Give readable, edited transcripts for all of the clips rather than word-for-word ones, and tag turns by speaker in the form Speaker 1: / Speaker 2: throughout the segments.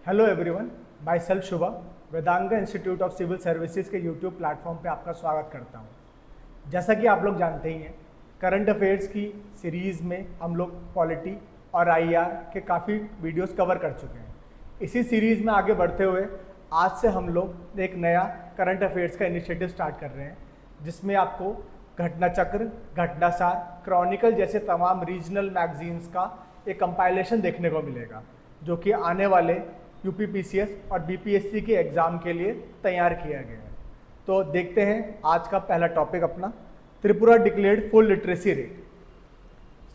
Speaker 1: Hello everyone, myself Shubha Vedanga institute of civil services के YouTube platform पे आपका स्वागत करता हूँ। जैसा कि आप लोग जानते ही हैं, करंट अफेयर्स की सीरीज़ में हम लोग पॉलिटी और आईआर के काफ़ी वीडियोस कवर कर चुके हैं। इसी सीरीज़ में आगे बढ़ते हुए आज से हम लोग एक नया करंट अफेयर्स का इनिशिएटिव स्टार्ट कर रहे हैं, जिसमें आपको घटना चक्र, घटनासार, क्रॉनिकल जैसे तमाम रीजनल मैगजीन्स का एक कंपाइलेशन देखने को मिलेगा, जो कि आने वाले यूपीपीसीएस और बीपीएससी के एग्ज़ाम के लिए तैयार किया गया है। तो देखते हैं आज का पहला टॉपिक अपना, Tripura declared full literacy rate.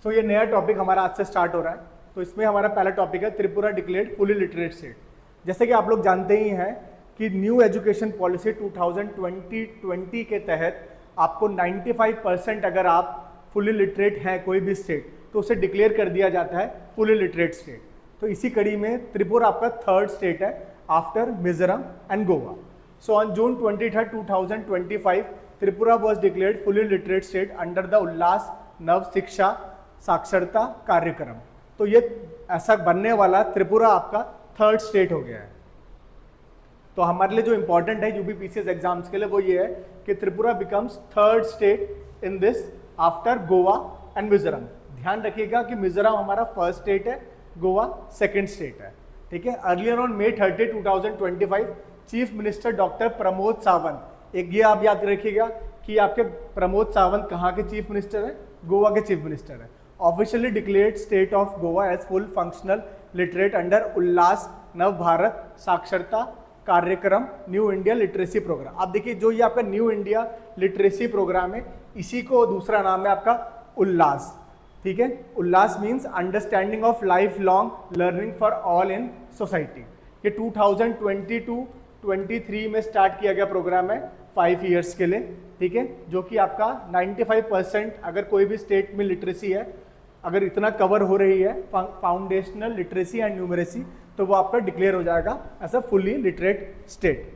Speaker 1: So ये नया टॉपिक हमारा आज से स्टार्ट हो रहा है। तो इसमें हमारा पहला टॉपिक है Tripura declared fully literate state. जैसे कि आप लोग जानते ही हैं कि न्यू एजुकेशन पॉलिसी 2020 के तहत आपको 95% अगर आप फुली लिटरेट हैं कोई भी स्टेट, तो उसे डिक्लेयर कर दिया जाता है फुली लिटरेट स्टेट। तो इसी कड़ी में त्रिपुरा आपका थर्ड स्टेट है after Mizoram and Goa. So on June 23, 2025 Tripura was declared fully literate state under the Ullas Nav Shiksha साक्षरता कार्यक्रम। तो ये ऐसा बनने वाला त्रिपुरा आपका थर्ड स्टेट हो गया है। तो हमारे लिए जो इंपॉर्टेंट है यूपीपीसीएस एग्जाम्स के लिए वो ये है कि Tripura becomes third state in this after Goa and Mizoram. ध्यान रखिएगा कि मिजोरम हमारा फर्स्ट स्टेट है, गोवा सेकंड स्टेट है। ठीक है। Earlier on May 30, 2025 chief minister doctor Pramod Sawant, एक ये आप याद रखिएगा कि आपके प्रमोद सावंत कहाँ के चीफ मिनिस्टर है? गोवा के चीफ मिनिस्टर है। Officially declared state of Goa as full functional literate under Ullas Nav Bharat साक्षरता कार्यक्रम न्यू इंडिया लिटरेसी प्रोग्राम। आप देखिए जो ये आपका न्यू इंडिया लिटरेसी प्रोग्राम है, इसी को दूसरा नाम है आपका उल्लास। ठीक है। Ullas means understanding of life long learning for all in society. ये 2022-23 में स्टार्ट किया गया प्रोग्राम है 5 ईयर्स के लिए। ठीक है। जो कि आपका 95% अगर कोई भी स्टेट में लिटरेसी है, अगर इतना कवर हो रही है फाउंडेशनल लिटरेसी एंड न्यूमरेसी, तो वो आपका डिक्लेयर हो जाएगा as a fully literate state.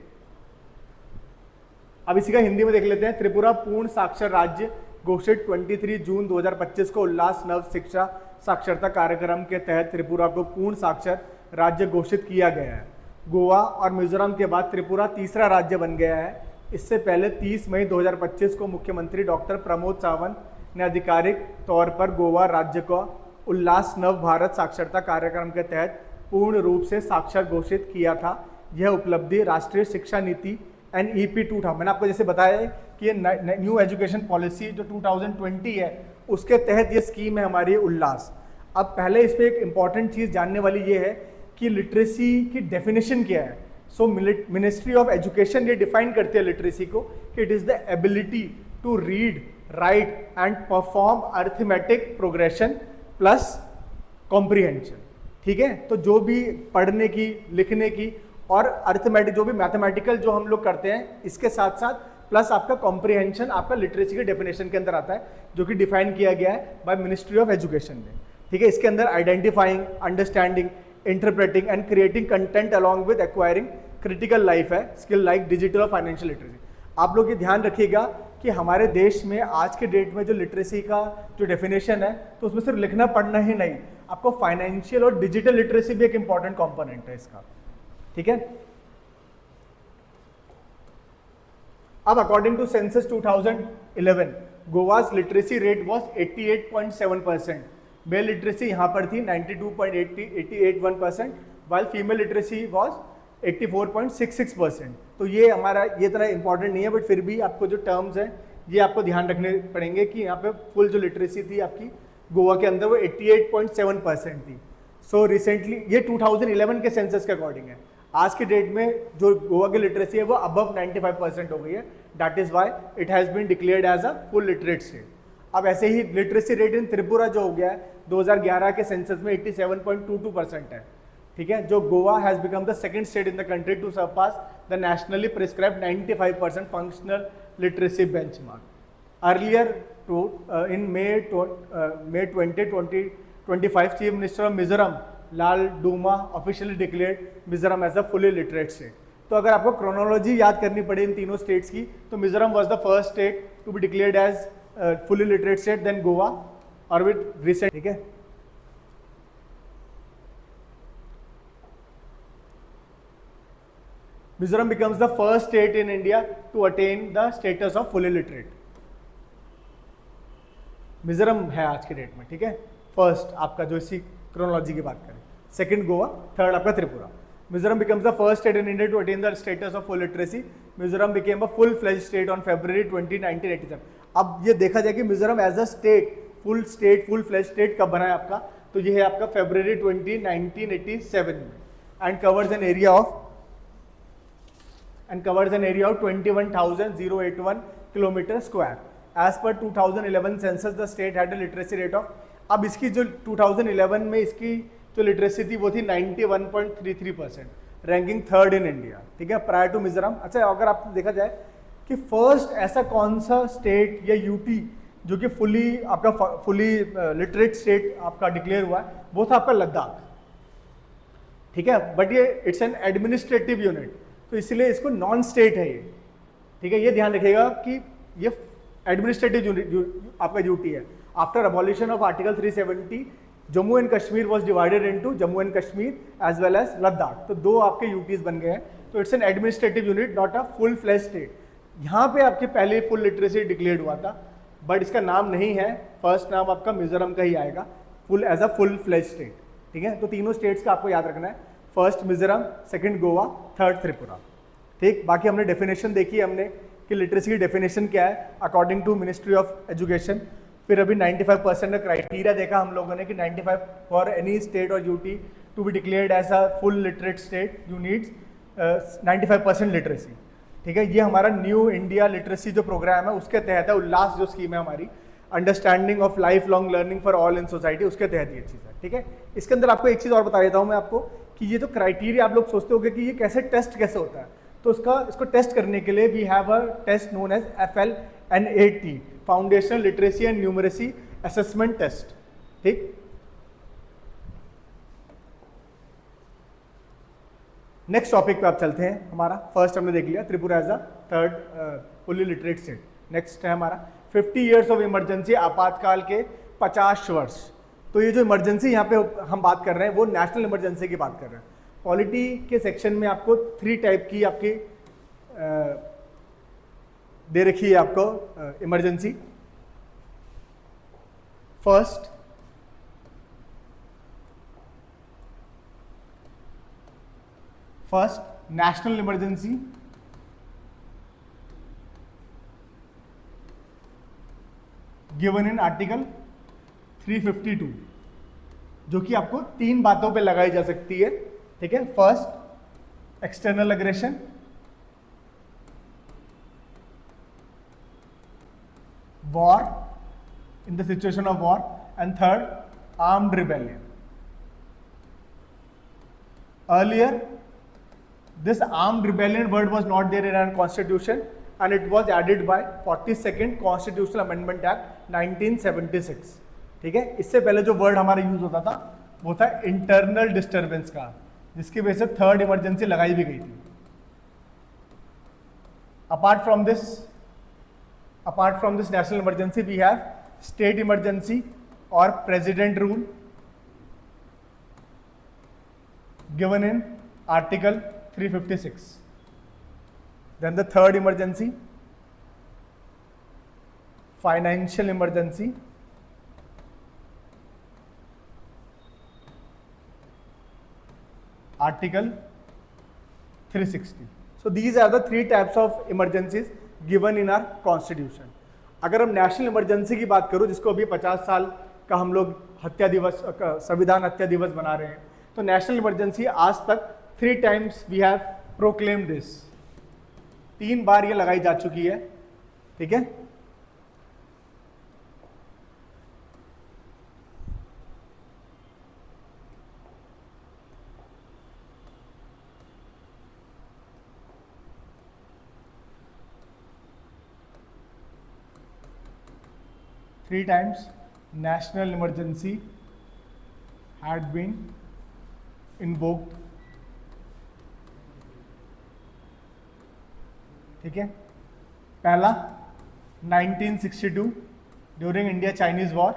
Speaker 1: अब इसी का हिंदी में देख लेते हैं। त्रिपुरा पूर्ण साक्षर राज्य घोषित 23 जून 2025 को उल्लास नव शिक्षा साक्षरता कार्यक्रम के तहत त्रिपुरा को पूर्ण साक्षर राज्य घोषित किया गया है। गोवा और मिजोरम के बाद त्रिपुरा तीसरा राज्य बन गया है। इससे पहले 30 मई 2025 को मुख्यमंत्री डॉक्टर प्रमोद सावंत ने आधिकारिक तौर पर गोवा राज्य को उल्लास नव भारत साक्षरता कार्यक्रम के तहत पूर्ण रूप से साक्षर घोषित किया था। यह उपलब्धि राष्ट्रीय शिक्षा नीति NEP-2 था। मैंने आपको जैसे बताया है कि ये न्यू एजुकेशन पॉलिसी जो 2020 है, उसके तहत ये स्कीम है हमारी उल्लास। अब पहले इस पर एक इंपॉर्टेंट चीज़ जानने वाली ये है कि लिटरेसी की डेफिनेशन क्या है। सो मिनिस्ट्री ऑफ एजुकेशन ये डिफाइन करती है लिटरेसी को कि it is the ability to read write and perform arithmetic progression plus comprehension. ठीक है। तो जो भी पढ़ने की, लिखने की और अर्थमेटिक जो भी मैथमेटिकल जो हम लोग करते हैं, इसके साथ साथ प्लस आपका कॉम्प्रिहेंशन आपका लिटरेसी के डेफिनेशन के अंदर आता है, जो कि डिफाइन किया गया है बाय मिनिस्ट्री ऑफ एजुकेशन में। ठीक है। इसके अंदर identifying, understanding, interpreting and creating content along with acquiring critical life है स्किल लाइक डिजिटल और फाइनेंशियल लिटरेसी। आप लोग ये ध्यान रखिएगा कि हमारे देश में आज के डेट में जो लिटरेसी का जो डेफिनेशन है, तो उसमें सिर्फ लिखना पढ़ना ही नहीं, आपको फाइनेंशियल और डिजिटल लिटरेसी भी एक इंपॉर्टेंट कॉम्पोनेंट है इसका। ठीक है। अब according to census 2011 Goa's literacy rate was 88.7%। Male literacy यहां पर थी 92.81%, वाइल फीमेल लिटरेसी वाज 84.66%। तो ये हमारा ये इतना इंपॉर्टेंट नहीं है, बट फिर भी आपको जो टर्म्स हैं ये आपको ध्यान रखने पड़ेंगे कि यहाँ पे फुल जो लिटरेसी थी आपकी गोवा के अंदर वो 88.7% थी। सो रिसेंटली ये 2011 के सेंसस के अकॉर्डिंग है। आज के डेट में जो गोवा की लिटरेसी है वो अबव 95% हो गई है। That is why it has been declared as a full literate state. अब ऐसे ही लिटरेसी रेट इन त्रिपुरा जो हो गया है 2011 के सेंसस में 87.22% है। ठीक है। जो Goa has become the second state in the country to surpass the nationally prescribed 95% functional literacy benchmark. Earlier in May 20, 2025 chief minister of Mizoram Lalduhoma officially declared Mizoram as a fully literate state. तो अगर आपको chronology याद करनी पड़े इन तीनों states की, तो Mizoram was the first state to be declared as fully literate state, then Goa और विद रिसेंट। ठीक है। Mizoram becomes the first state in India to attain the status of fully literate. Mizoram है आज के डेट में, ठीक है, फर्स्ट आपका जो इसी क्रोनोलॉजी की बात करें, सेकंड गोवा, थर्ड आपका Tripura. Mizoram becomes the first state in India to attain the status of full literacy. Mizoram became a full-fledged state on February 20, 1987. अब ये देखा जाए कि Mizoram as a state, full fledged state कब बना है आपका, तो ये है आपका February 20, 1987 में, and covers an area of 21,081 kilometre square. As per 2011 census the state had a literacy rate of, अब इसकी जो 2011 में इसकी जो लिटरेसी थी वो थी 91.33%, रैंकिंग थर्ड इन इंडिया, ठीक है, प्रायर टू मिजोरम। अच्छा, अगर आपको देखा जाए कि फर्स्ट ऐसा कौन सा स्टेट या यूटी जो कि फुली लिटरेट स्टेट आपका डिक्लेयर हुआ है, वो था आपका लद्दाख, ठीक है, बट ये इट्स एन एडमिनिस्ट्रेटिव यूनिट, तो इसलिए इसको नॉन स्टेट है ये, ठीक है, ये ध्यान रखिएगा कि ये एडमिनिस्ट्रेटिव यूनिट आपका यूटी है। After abolition of article 370 Jammu and Kashmir was divided into Jammu and Kashmir as well as Ladakh, तो दो आपके यूटीज बन गए हैं, तो it's an administrative unit, not a full fledged state. यहाँ पे आपके पहले फुल लिटरेसी डिक्लेयर्ड हुआ था, बट इसका नाम नहीं है, फर्स्ट नाम आपका मिजोरम का ही आएगा, as a full fledged state, ठीक है। तो तीनों स्टेट्स का आपको याद रखना है, first Mizoram, second Goa, third Tripura, ठीक। बाकी हमने डेफिनेशन देखी हमने कि लिटरेसी की डेफिनेशन क्या है according to ministry of education. फिर अभी 95% का क्राइटेरिया देखा हम लोगों ने कि 95 फॉर एनी स्टेट और UT to be declared as a full literate state you needs 95% literacy, ठीक है। ये हमारा न्यू इंडिया लिटरेसी जो प्रोग्राम है उसके तहत है, उल्लास जो स्कीम है हमारी, understanding of life long learning for all in society, उसके तहत ये चीज़ है, ठीक है। इसके अंदर आपको एक चीज़ और बता देता हूँ मैं आपको कि ये जो क्राइटेरिया आप लोग सोचते होगे कि ये कैसे टेस्ट कैसे होता है, तो इसको टेस्ट करने के लिए we have a test known as FLNAT, foundational literacy and numeracy assessment test, ठीक। नेक्स्ट टॉपिक पे आप चलते हैं। हमारा फर्स्ट हमने देख लिया Tripura as a third fully literate state. Next है हमारा 50 ईयर्स ऑफ इमरजेंसी, आपातकाल के 50 वर्ष। तो ये जो इमरजेंसी यहाँ पे हम बात कर रहे हैं वो नेशनल इमरजेंसी की बात कर रहे हैं। पॉलिटी के सेक्शन में आपको 3 टाइप की आपकी दे रखी है आपको emergency. First national emergency, given in article 352, जो कि आपको 3 बातों पे लगाई जा सकती है, ठीक है। First external aggression, war in the situation of war, and third armed rebellion. Earlier, this armed rebellion word was not there in our constitution and it was added by 42nd Constitutional Amendment Act 1976, ठीक है। इससे पहले जो word हमारा use होता था वो था इंटरनल डिस्टर्बेंस का, जिसकी वजह से थर्ड इमरजेंसी लगाई भी गई थी। Apart from this national emergency we have state emergency और president rule given in article 356. Then the third emergency, financial emergency, article 360. So these are the 3 types of emergencies given in our constitution. अगर हम national emergency की बात करूं, जिसको अभी 50 साल का हम लोग हत्या दिवस, संविधान हत्या दिवस बना रहे हैं, तो नेशनल इमरजेंसी आज तक 3 times we have proclaim this, 3 बार ये लगाई जा चुकी है, ठीक है। Three times national emergency had been invoked, ठीक है। पहला 1962 during India Chinese war,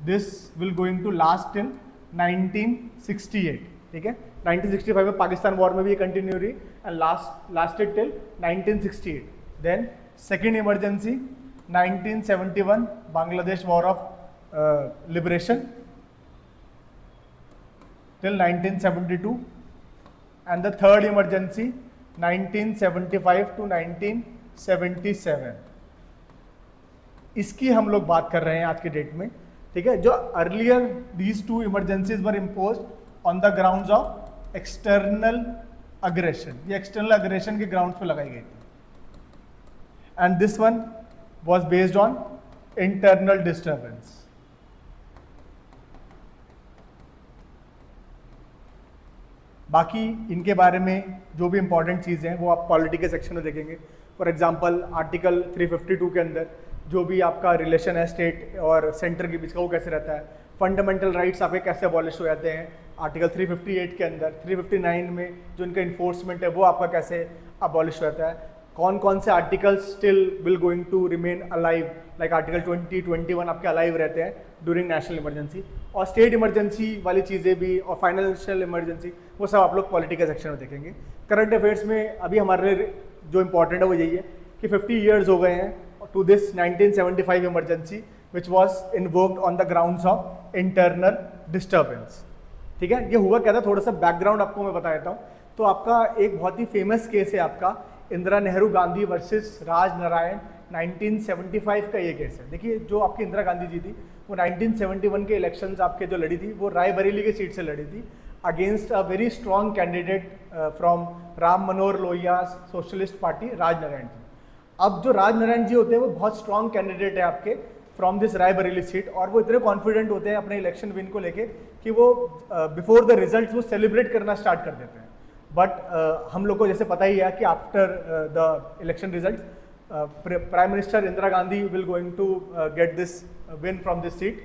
Speaker 1: this will going to last till 1968, ठीक है। 1965 में पाकिस्तान वॉर में भी ये कंटिन्यू रही and lasted till 1968। Then second emergency 1971 Bangladesh war of liberation till 1972 and the third emergency 1975 to 1977। इसकी हम लोग बात कर रहे हैं आज के डेट में, ठीक है। जो earlier these two emergencies were imposed on the grounds of external aggression, ये एक्सटर्नल अग्रेशन के ग्राउंड्स पे लगाई गई थी and this one was based on internal disturbance. बाकी इनके बारे में जो भी इंपॉर्टेंट चीज़ें हैं वो आप पॉलिटी के सेक्शन में देखेंगे। फॉर एग्जांपल आर्टिकल 352 के अंदर जो भी आपका रिलेशन है स्टेट और सेंटर के बीच का वो कैसे रहता है, फंडामेंटल राइट्स आपके कैसे अबॉलिश हो जाते हैं आर्टिकल 358 के अंदर, 359 में जो इनका इन्फोर्समेंट है वो आपका कैसे अबॉलिश हो जाता है, कौन कौन से articles still will going to remain alive, like article 20, 21 आपके अलाइव रहते हैं ड्यूरिंग नेशनल इमरजेंसी, और स्टेट इमरजेंसी वाली चीज़ें भी और फाइनेंशियल इमरजेंसी वो सब आप लोग पॉलिटिकल सेक्शन में देखेंगे। करंट अफेयर्स में अभी हमारे लिए जो इंपॉर्टेंट है वो यही है कि 50 ईयर्स हो गए हैं to this 1975 emergency which was invoked on the grounds of internal disturbance. ठीक है, ये हुआ क्या था, थोड़ा सा बैकग्राउंड आपको मैं बता देता हूँ। तो आपका एक बहुत ही फेमस केस है आपका इंदिरा नेहरू गांधी वर्सेस राज नारायण, 1975 का ये केस है। देखिए जो आपकी इंदिरा गांधी जी थी वो 1971 के इलेक्शंस आपके जो लड़ी थी वो रायबरेली के सीट से लड़ी थी against a very strong candidate from Ram Manohar Lohia socialist party Raj Narayan ji. अब जो राज नारायण जी होते हैं वो बहुत स्ट्रॉन्ग कैंडिडेट है आपके फ्रॉम दिस रायबरेली सीट, और वो इतने कॉन्फिडेंट होते हैं अपने इलेक्शन विन को लेके कि वो बिफोर द रिजल्ट वो सेलिब्रेट करना स्टार्ट कर देते हैं। बट हम लोग को जैसे पता ही है कि after the election result prime minister Indira Gandhi will going to get this win from this seat,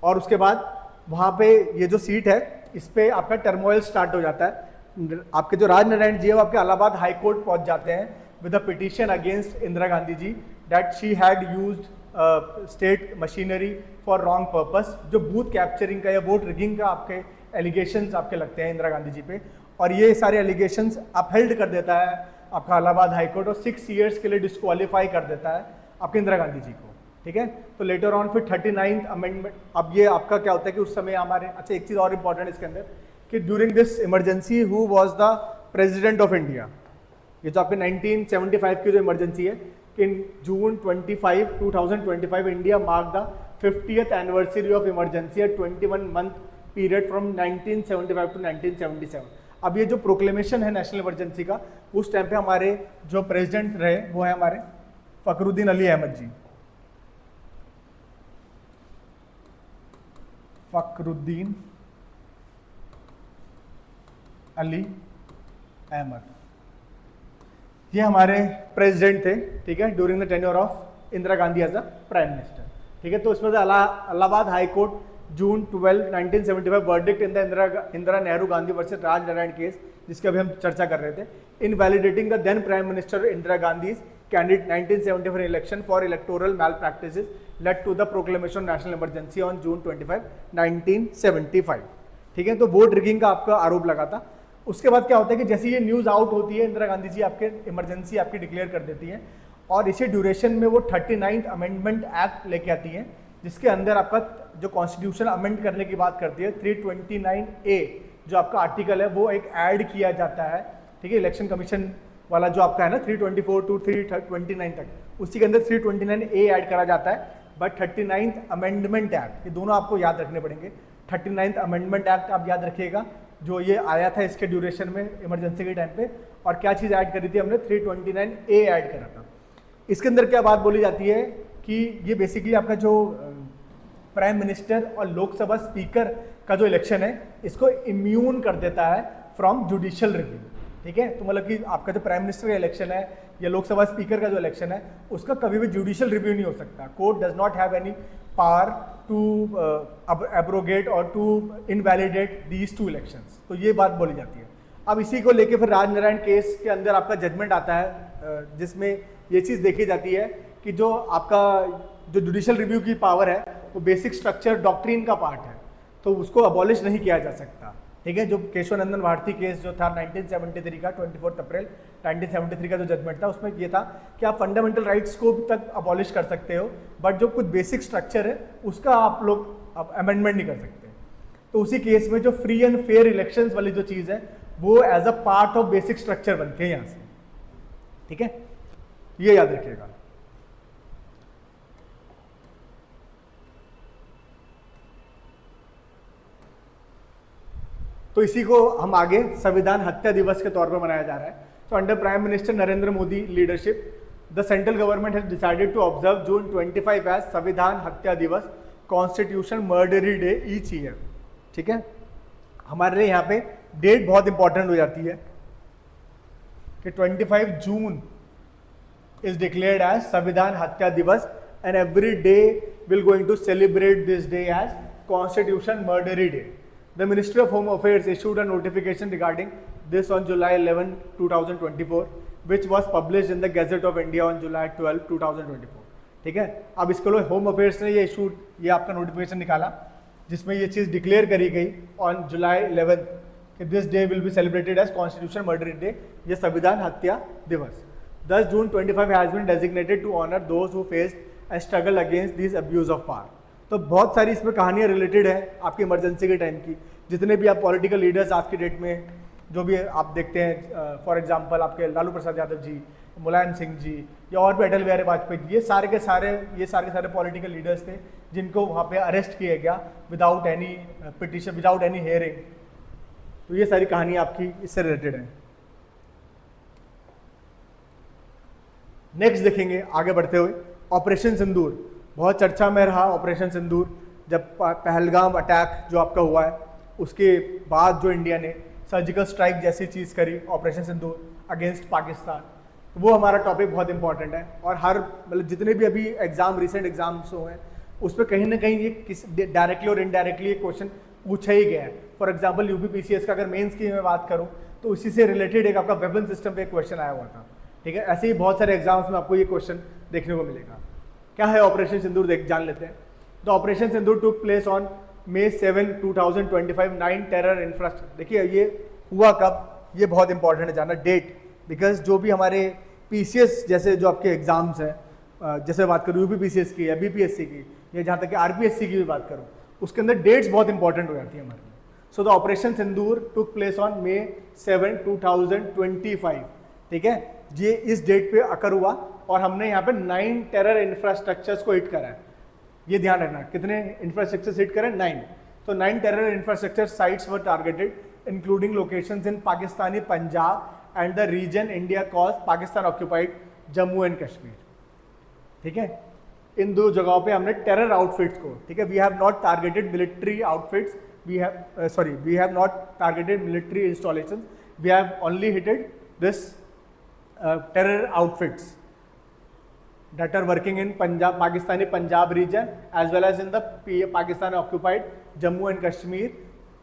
Speaker 1: और उसके बाद वहाँ पे ये जो सीट है इस पे आपका टर्मोइल स्टार्ट हो जाता है। आपके जो राज नारायण जी है वो आपके इलाहाबाद हाई कोर्ट पहुँच जाते हैं with a petition against Indira Gandhi ji that she had used state machinery for wrong purpose. जो बूथ कैप्चरिंग का या वोट रिगिंग का आपके एलिगेशंस आपके लगते हैं इंदिरा गांधी जी पे, और ये सारे एलिगेशंस अपहेल्ड कर देता है आपका इलाहाबाद हाई कोर्ट और 6 ईयर्स के लिए डिस्क्वालीफाई कर देता है आपके इंदिरा गांधी जी को। ठीक है, तो लेटर ऑन फिर 39th अमेंडमेंट, अब ये आपका क्या होता है कि उस समय हमारे, अच्छा एक चीज़ और इम्पॉर्टेंट इसके अंदर कि during this emergency who was the president of India, ये जो आपके 1975 की जो इमरजेंसी है कि in June 25, 2025 India mark the 50th anniversary of emergency at 21 month period from 1975 to 1977। अब ये जो प्रोक्लेमेशन है नेशनल इमरजेंसी का, उस टाइम पे हमारे जो प्रेसिडेंट रहे वो है हमारे फखरुद्दीन अली अहमद जी, फखरुद्दीन अली अहमद, ये हमारे प्रेसिडेंट थे। ठीक है, during the tenure of Indira Gandhi as a prime minister. ठीक है, तो इसमें से Allahabad high court June 12, 1975 verdict in the Indira Nehru Gandhi versus Raj Narayan case, जिसके अभी हम चर्चा कर रहे थे, invalidating the then prime minister Indira Gandhi candidate 1974 election for electoral malpractices led to the proclamation national emergency on June 25, 1975। ठीक है, तो वोट रिगिंग का आपका आरोप लगा था। उसके बाद क्या होता है कि जैसे ये न्यूज़ आउट होती है इंदिरा गांधी जी आपके इमरजेंसी आपकी डिक्लेयर कर देती हैं, और इसी ड्यूरेशन में वो 39th अमेंडमेंट एक्ट लेके आती हैं, जिसके अंदर आपका जो कॉन्स्टिट्यूशन अमेंड करने की बात करती है 329A जो आपका आर्टिकल है वो एक ऐड किया जाता है। ठीक है, इलेक्शन कमीशन वाला जो आपका है ना 324 टू 329 तक, उसी के अंदर 329A ऐड करा जाता है। बट 39th अमेंडमेंट एक्ट, ये दोनों आपको याद रखने पड़ेंगे। 39th अमेंडमेंट एक्ट आप याद रखिएगा, जो ये आया था इसके ड्यूरेशन में इमरजेंसी के टाइम पे, और क्या चीज़ ऐड करी थी हमने, 329A ऐड करा था। इसके अंदर क्या बात बोली जाती है कि ये बेसिकली आपका जो प्राइम मिनिस्टर और लोकसभा स्पीकर का जो इलेक्शन है इसको इम्यून कर देता है फ्रॉम जुडिशियल रिव्यू। ठीक है, तो मतलब कि आपका जो प्राइम मिनिस्टर का इलेक्शन है या लोकसभा स्पीकर का जो इलेक्शन है उसका कभी भी जुडिशियल रिव्यू नहीं हो सकता। Court does not have any power to abrogate or to invalidate these two elections, तो ये बात बोली जाती है। अब इसी को लेके फिर राज नारायण केस के अंदर आपका जजमेंट आता है, जिसमें ये चीज़ देखी जाती है कि जो आपका जो जुडिशियल रिव्यू की पावर है वो बेसिक स्ट्रक्चर डॉक्ट्रिन का पार्ट है। तो उसको अबॉलिश नहीं किया जा सकता, ठीक है। जो केशवानंदन भारती केस जो था 1973 का 24 अप्रैल 1973 का जो जजमेंट था, उसमें ये था कि आप फंडामेंटल राइट्स को तक अबॉलिश कर सकते हो, बट जो कुछ बेसिक स्ट्रक्चर है उसका आप लोग अमेंडमेंट नहीं कर सकते। तो उसी केस में जो फ्री एंड फेयर इलेक्शंस वाली जो चीज़ है वो as a part of basic structure बनती है यहाँ से, ठीक है, ये याद रखिएगा। तो इसी को हम आगे संविधान हत्या दिवस के तौर पर मनाया जा रहा है। तो under prime minister Narendra Modi leadership the central government has decided to observe June 25 as संविधान हत्या Diwas, constitution murder day each year, ठीक है। हमारे लिए यहाँ पे डेट बहुत इंपॉर्टेंट हो जाती है कि 25 जून इज डिक्लेयर्ड एज संविधान हत्या दिवस and every day will going to celebrate this day as constitution murder day. The Ministry of Home Affairs issued a notification regarding this on July 11, 2024, which was published in the Gazette of India on July 12, 2024. ठीक है, अब इसके लिए home affairs ने ये आपका notification निकाला जिसमें ये चीज़ डिक्लेयर करी गई ऑन जुलाई 11 कि this day will be celebrated as constitution murder day, ये संविधान हत्या Diwas. 10 June 25 has been designated to honour those who faced and struggle against this abuse of power. तो बहुत सारी इसमें कहानियाँ रिलेटेड है आपकी इमरजेंसी के टाइम की, जितने भी आप पॉलिटिकल लीडर्स आज की डेट में जो भी आप देखते हैं, फॉर एग्जांपल आपके लालू प्रसाद यादव जी, मुलायम सिंह जी या और भी अटल बिहारी वाजपेयी जी, ये सारे के सारे पॉलिटिकल लीडर्स थे जिनको वहाँ पे अरेस्ट किया गया without any petition, without any hearing. तो ये सारी कहानी आपकी इससे रिलेटेड है। नेक्स्ट देखेंगे आगे बढ़ते हुए ऑपरेशन सिंदूर। बहुत चर्चा में रहा ऑपरेशन सिंदूर, जब पहलगाम अटैक जो आपका हुआ है उसके बाद जो इंडिया ने सर्जिकल स्ट्राइक जैसी चीज़ करी ऑपरेशन सिंदूर अगेंस्ट पाकिस्तान, वो हमारा टॉपिक बहुत इंपॉर्टेंट है। और हर मतलब जितने भी अभी एग्जाम रिसेंट एग्जाम्स हुए हैं उस पर कहीं ना कहीं ये डायरेक्टली और इनडायरेक्टली ये क्वेश्चन पूछा ही गया है। फॉर एग्जाम्पल यूपीपीसीएस का अगर मेंस की मैं बात करूँ तो उसी से रिलेटेड एक आपका वेपन सिस्टम पे एक क्वेश्चन आया हुआ था, ठीक है। ऐसे ही बहुत सारे एग्जाम्स में आपको ये क्वेश्चन देखने को मिलेगा। क्या है ऑपरेशन सिंदूर, जान लेते हैं। The operation Sindoor took place on May 7, 2025, 9 terror infrastructure. देखिए ये हुआ कब, ये बहुत इंपॉर्टेंट है जानना डेट, बिकॉज जो भी हमारे पीसीएस जैसे जो आपके एग्जाम्स हैं, जैसे बात करूँ यूपीपीसीएस की या बीपीएससी की या जहाँ तक कि आरपीएससी की भी बात करूँ, उसके अंदर डेट्स बहुत इंपॉर्टेंट हो जाती है हमारे लिए। So the operation Sindoor took place on May 7, 2025, ठीक है। ये इस डेट पे अकर हुआ और हमने यहाँ पे 9 टेरर इंफ्रास्ट्रक्चर्स को हिट करा है। ये ध्यान रखना, कितने इंफ्रास्ट्रक्चर हिट करें, 9। तो 9 terror infrastructure sites were targeted including locations in Pakistani Punjab and the region India calls Pakistan occupied Jammu and Kashmir, ठीक है। इन दो जगहों पे हमने टेरर आउटफिट्स को, ठीक है, we have not targeted military outfits, we have not targeted military installation, we have only hitted this terror outfits that are working in Punjab, Pakistani Punjab region as well as in the Pakistan occupied Jammu and Kashmir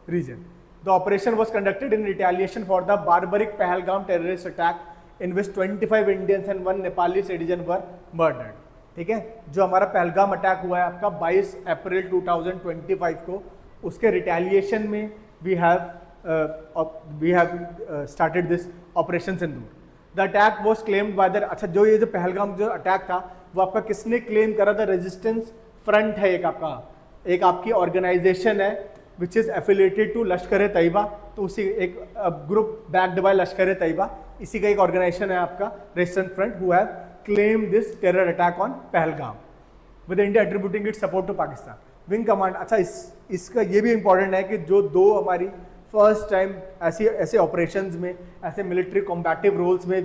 Speaker 1: region. The operation was conducted in retaliation for the barbaric Pahalgam terrorist attack in which 25 Indians and 1 Nepali citizen were murdered. ठीक है, जो हमारा Pahalgam attack हुआ है आपका 22 अप्रैल 2025 को, उसके retaliation में we have started this operation Sindoor. The attack was claimed by the, अच्छा जो ये जो पहलगाम जो अटैक था वो आपका किसने क्लेम करा था, रेजिस्टेंस फ्रंट है एक आपकी ऑर्गेनाइजेशन है विच इज़ एफिलिएटेड टू लश्कर तैयबा। तो उसी एक ग्रुप बैक्ड बाय लश्कर तैयबा, इसी का एक ऑर्गेनाइजेशन है आपका resistance front who have claim this terror attack on Pahalgam with India attributing it support to Pakistan. Wing command, अच्छा इसका ये भी इंपॉर्टेंट है कि जो दो हमारी फर्स्ट टाइम ऐसे ऑपरेशंस में, ऐसे मिलिट्री कॉम्बैटिव रोल्स में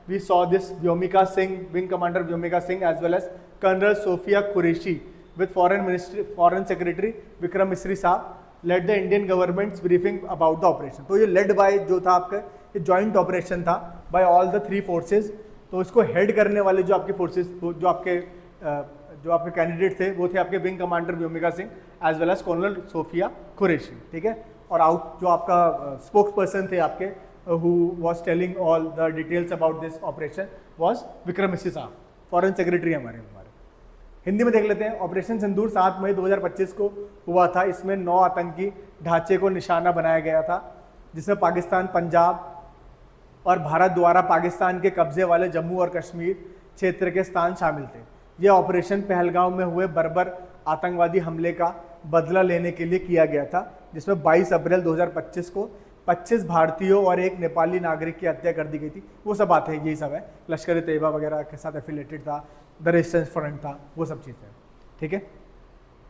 Speaker 1: we saw this Vyomika Singh, wing commander Vyomika Singh as well as colonel Sofia Qureshi with foreign secretary Vikram Misri साहब led the Indian governments briefing about the operation. तो ये लेड बाय जो था आपका ये जॉइंट ऑपरेशन था बाय ऑल द 3 फोर्सेज। तो इसको हेड करने वाले जो आपके फोर्सेज जो आपके कैंडिडेट थे वो थे आपके wing commander Vyomika Singh as well as colonel Sofia Qureshi, ठीक है। और आउट जो आपका स्पोक्स पर्सन थे आपके who was telling all the details about this operation was Vikram Misri साहब, फॉरेन सेक्रेटरी हमारे। हिंदी में देख लेते हैं। ऑपरेशन सिंदूर 7 मई 2025 को हुआ था। इसमें 9 आतंकी ढांचे को निशाना बनाया गया था, जिसमें पाकिस्तान, पंजाब और भारत द्वारा पाकिस्तान के कब्जे वाले जम्मू और कश्मीर क्षेत्र के स्थान शामिल थे। यह ऑपरेशन पहलगाम में हुए बर्बर आतंकवादी हमले का बदला लेने के लिए किया गया था, जिसमें 22 अप्रैल 2025 को 25 भारतीयों और एक नेपाली नागरिक की हत्या कर दी गई थी। वो सब बातें यही सब है, लश्कर तैयबा वगैरह के साथ एफिलेटेड था, द रेजिस्टेंस फ्रंट था, वो सब चीज़ें। ठीक है,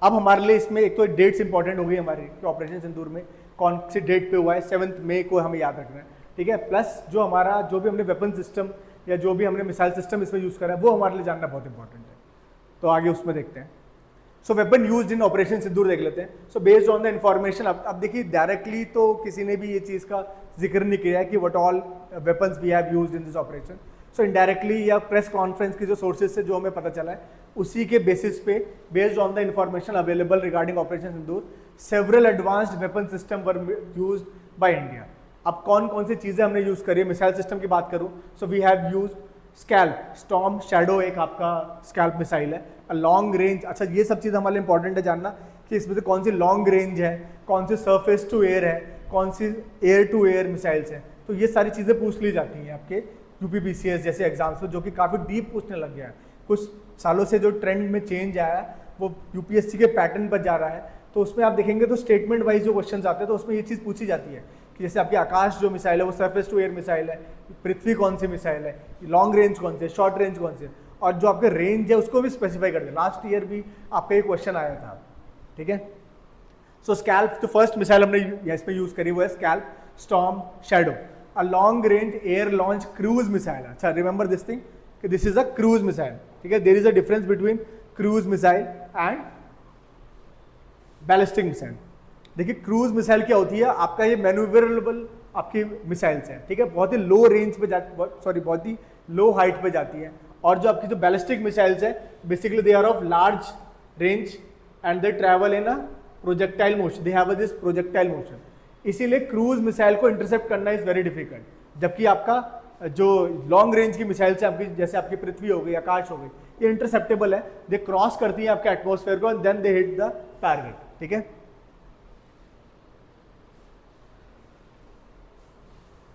Speaker 1: अब हमारे लिए इसमें एक तो डेट्स इंपॉर्टेंट हो गई हमारी कि ऑपरेशन सिंदूर में कौन सी डेट पे हुआ है, 7 मई को हमें याद रखना है। ठीक है, प्लस जो हमारा जो भी हमने वेपन सिस्टम या जो भी हमने मिसाइल सिस्टम इसमें यूज़ करा है वो हमारे लिए जानना बहुत इंपॉर्टेंट है। तो आगे उसमें देखते हैं। सो वेपन यूज्ड इन ऑपरेशन सिंदूर देख लेते हैं। So based on the information, अब देखिए डायरेक्टली तो किसी ने भी ये चीज़ का जिक्र नहीं किया है कि what all weapons we have used in this operation. So indirectly या प्रेस कॉन्फ्रेंस की जो सोर्सेज से जो हमें पता चला है उसी के बेसिस पे, based on the information available regarding operation Sindoor, several advanced weapon system were used by India. अब कौन कौन सी चीज़ें हमने यूज़ करी है, मिसाइल सिस्टम की बात करूँ, so we have use scalp, storm shadow एक आपका स्कैल्प मिसाइल है, लॉन्ग रेंज। अच्छा, ये सब चीज़ हमारे लिए इंपॉर्टेंट है जानना कि इसमें से कौन सी लॉन्ग रेंज है, कौन सी सरफेस टू एयर है, कौन सी एयर टू एयर मिसाइल्स हैं। तो ये सारी चीज़ें पूछ ली जाती हैं आपके यूपीपीसीएस जैसे एग्जाम्स में, जो कि काफ़ी डीप पूछने लग गया है। कुछ सालों से जो ट्रेंड में चेंज आया है वो यूपीएससी के पैटर्न पर जा रहा है। तो उसमें आप देखेंगे तो स्टेटमेंट वाइज जो क्वेश्चन आते हैं तो उसमें ये चीज़ पूछी जाती है कि जैसे आपकी आकाश जो मिसाइल है वो सरफेस टू एयर मिसाइल है, पृथ्वी कौन सी मिसाइल है, लॉन्ग रेंज कौन सी है, शॉर्ट रेंज कौन सी है, और जो आपके रेंज है उसको भी स्पेसिफाई कर दिया। लास्ट ईयर भी आपका एक क्वेश्चन आया था। ठीक है, सो स्कैल्प जो फर्स्ट मिसाइल हमने इसमें यूज करी वो है scalp storm shadow, a long range air launch cruise missile. अच्छा, रिमेंबर दिस थिंग कि this is a cruise missile. ठीक है, there is a difference between cruise missile and ballistic missile. देखिए क्रूज मिसाइल क्या होती है, आपका ये मैन्यूवरेबल आपकी मिसाइल्स हैं। ठीक है, बहुत ही लो रेंज पे बहुत ही लो हाइट पे जाती है। और जो आपकी जो बैलिस्टिक मिसाइल्स है basically they are of large range and they travel in a projectile motion, they have this projectile motion. इसीलिए क्रूज मिसाइल को इंटरसेप्ट करना इज वेरी डिफिकल्ट। जबकि आपका जो लॉन्ग रेंज की मिसाइल्स है आपकी, जैसे आपकी पृथ्वी हो गई, आकाश हो गई, ये इंटरसेप्टेबल है, दे क्रॉस करती हैं आपके एटमॉस्फेयर को and then they hit the target. ठीक है,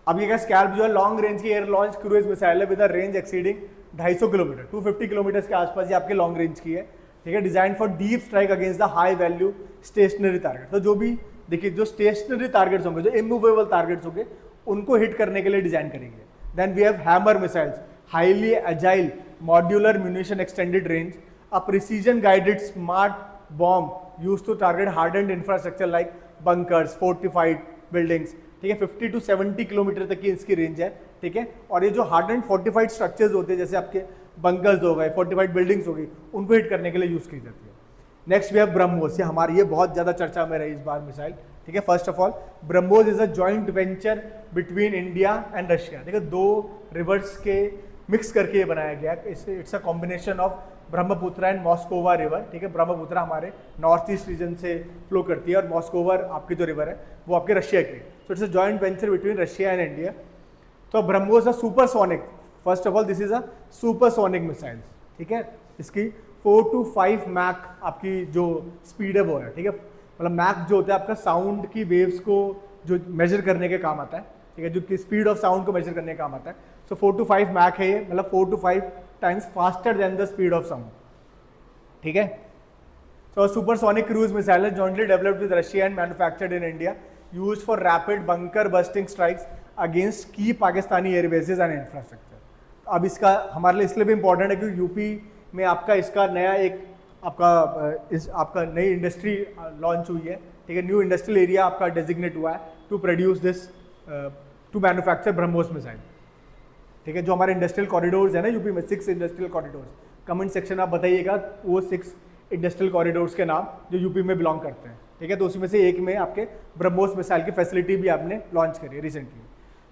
Speaker 1: अब ये स्कैल्प जो है लॉन्ग रेंज की एयर लॉन्च क्रूज मिसाइल है with a range exceeding 250 kilometre, 250 kilometre के आसपास ये आपके लॉन्ग रेंज की है। ठीक है, design for deep strike against the high value stationary target. तो जो भी देखिए जो स्टेशनरी टारगेट्स होंगे, जो इमूवेबल टारगेट्स होंगे, उनको हिट करने के लिए डिजाइन करेंगे। Then we have hammer missiles, highly agile modular munition extended range, a precision guided smart bomb used to target hardened infrastructure like bunkers, fortified buildings. ठीक है, 50 to 70 किलोमीटर तक की इसकी रेंज है। ठीक है, और ये जो हार्ड एंड फोर्टिफाइड स्ट्रक्चर्स होते हैं, जैसे आपके बंकर्स हो गए, फोर्टिफाइड बिल्डिंग्स हो गई, उनको हिट करने के लिए यूज की जाती है। नेक्स्ट वी हैव ब्रह्मोस, ये हमारी ये बहुत ज्यादा चर्चा में रही इस बार मिसाइल। ठीक है, first of all BrahMos is a joint venture between India and Russia. ठीक है, दो रिवर्स के मिक्स करके ये बनाया गया। It's a combination of Brahmaputra and Moskva river. ठीक है, ब्रह्मपुत्र हमारे नॉर्थ ईस्ट रीजन से फ्लो करती है और मॉस्कोवर आपकी जो रिवर है वो आपके रशिया की। So it's a joint venture between Russia and India. तो BrahMos a supersonic, first of all this is a supersonic missile. ठीक है, इसकी 4 to 5 मैक आपकी जो स्पीड है वो है। ठीक है, मतलब मैक जो होता है आपका साउंड की वेव्स को जो मेजर करने के काम आता है। ठीक है, जो स्पीड ऑफ साउंड को मेजर करने का काम आता है। सो 4 to 5 मैक है ये, मतलब 4 to 5 times faster than the speed of sound. ठीक है, सो सुपरसोनिक क्रूज मिसाइल है jointly developed with Russia and manufactured in India, used for rapid bunker busting strikes against key Pakistani airbases and infrastructure. अब इसका हमारे लिए इसलिए भी important है क्योंकि यूपी में आपका इसका नया एक आपका नई इंडस्ट्री लॉन्च हुई है। ठीक है, न्यू इंडस्ट्रियल एरिया आपका डेजिग्नेट हुआ है to produce this to manufacture BrahMos missile. ठीक है, जो हमारे इंडस्ट्रियल कॉरिडोर्स है ना यूपी में, 6 इंडस्ट्रियल कॉरिडोर्स, कमेंट सेक्शन आप बताइएगा वो 6 इंडस्ट्रियल कॉरिडोर्स के नाम जो यूपी में बिलोंग करते हैं। ठीक है, तो उसी में से एक में आपके ब्रह्मोस मिसाइल की फैसिलिटी भी आपने लॉन्च करी है रिसेंटली।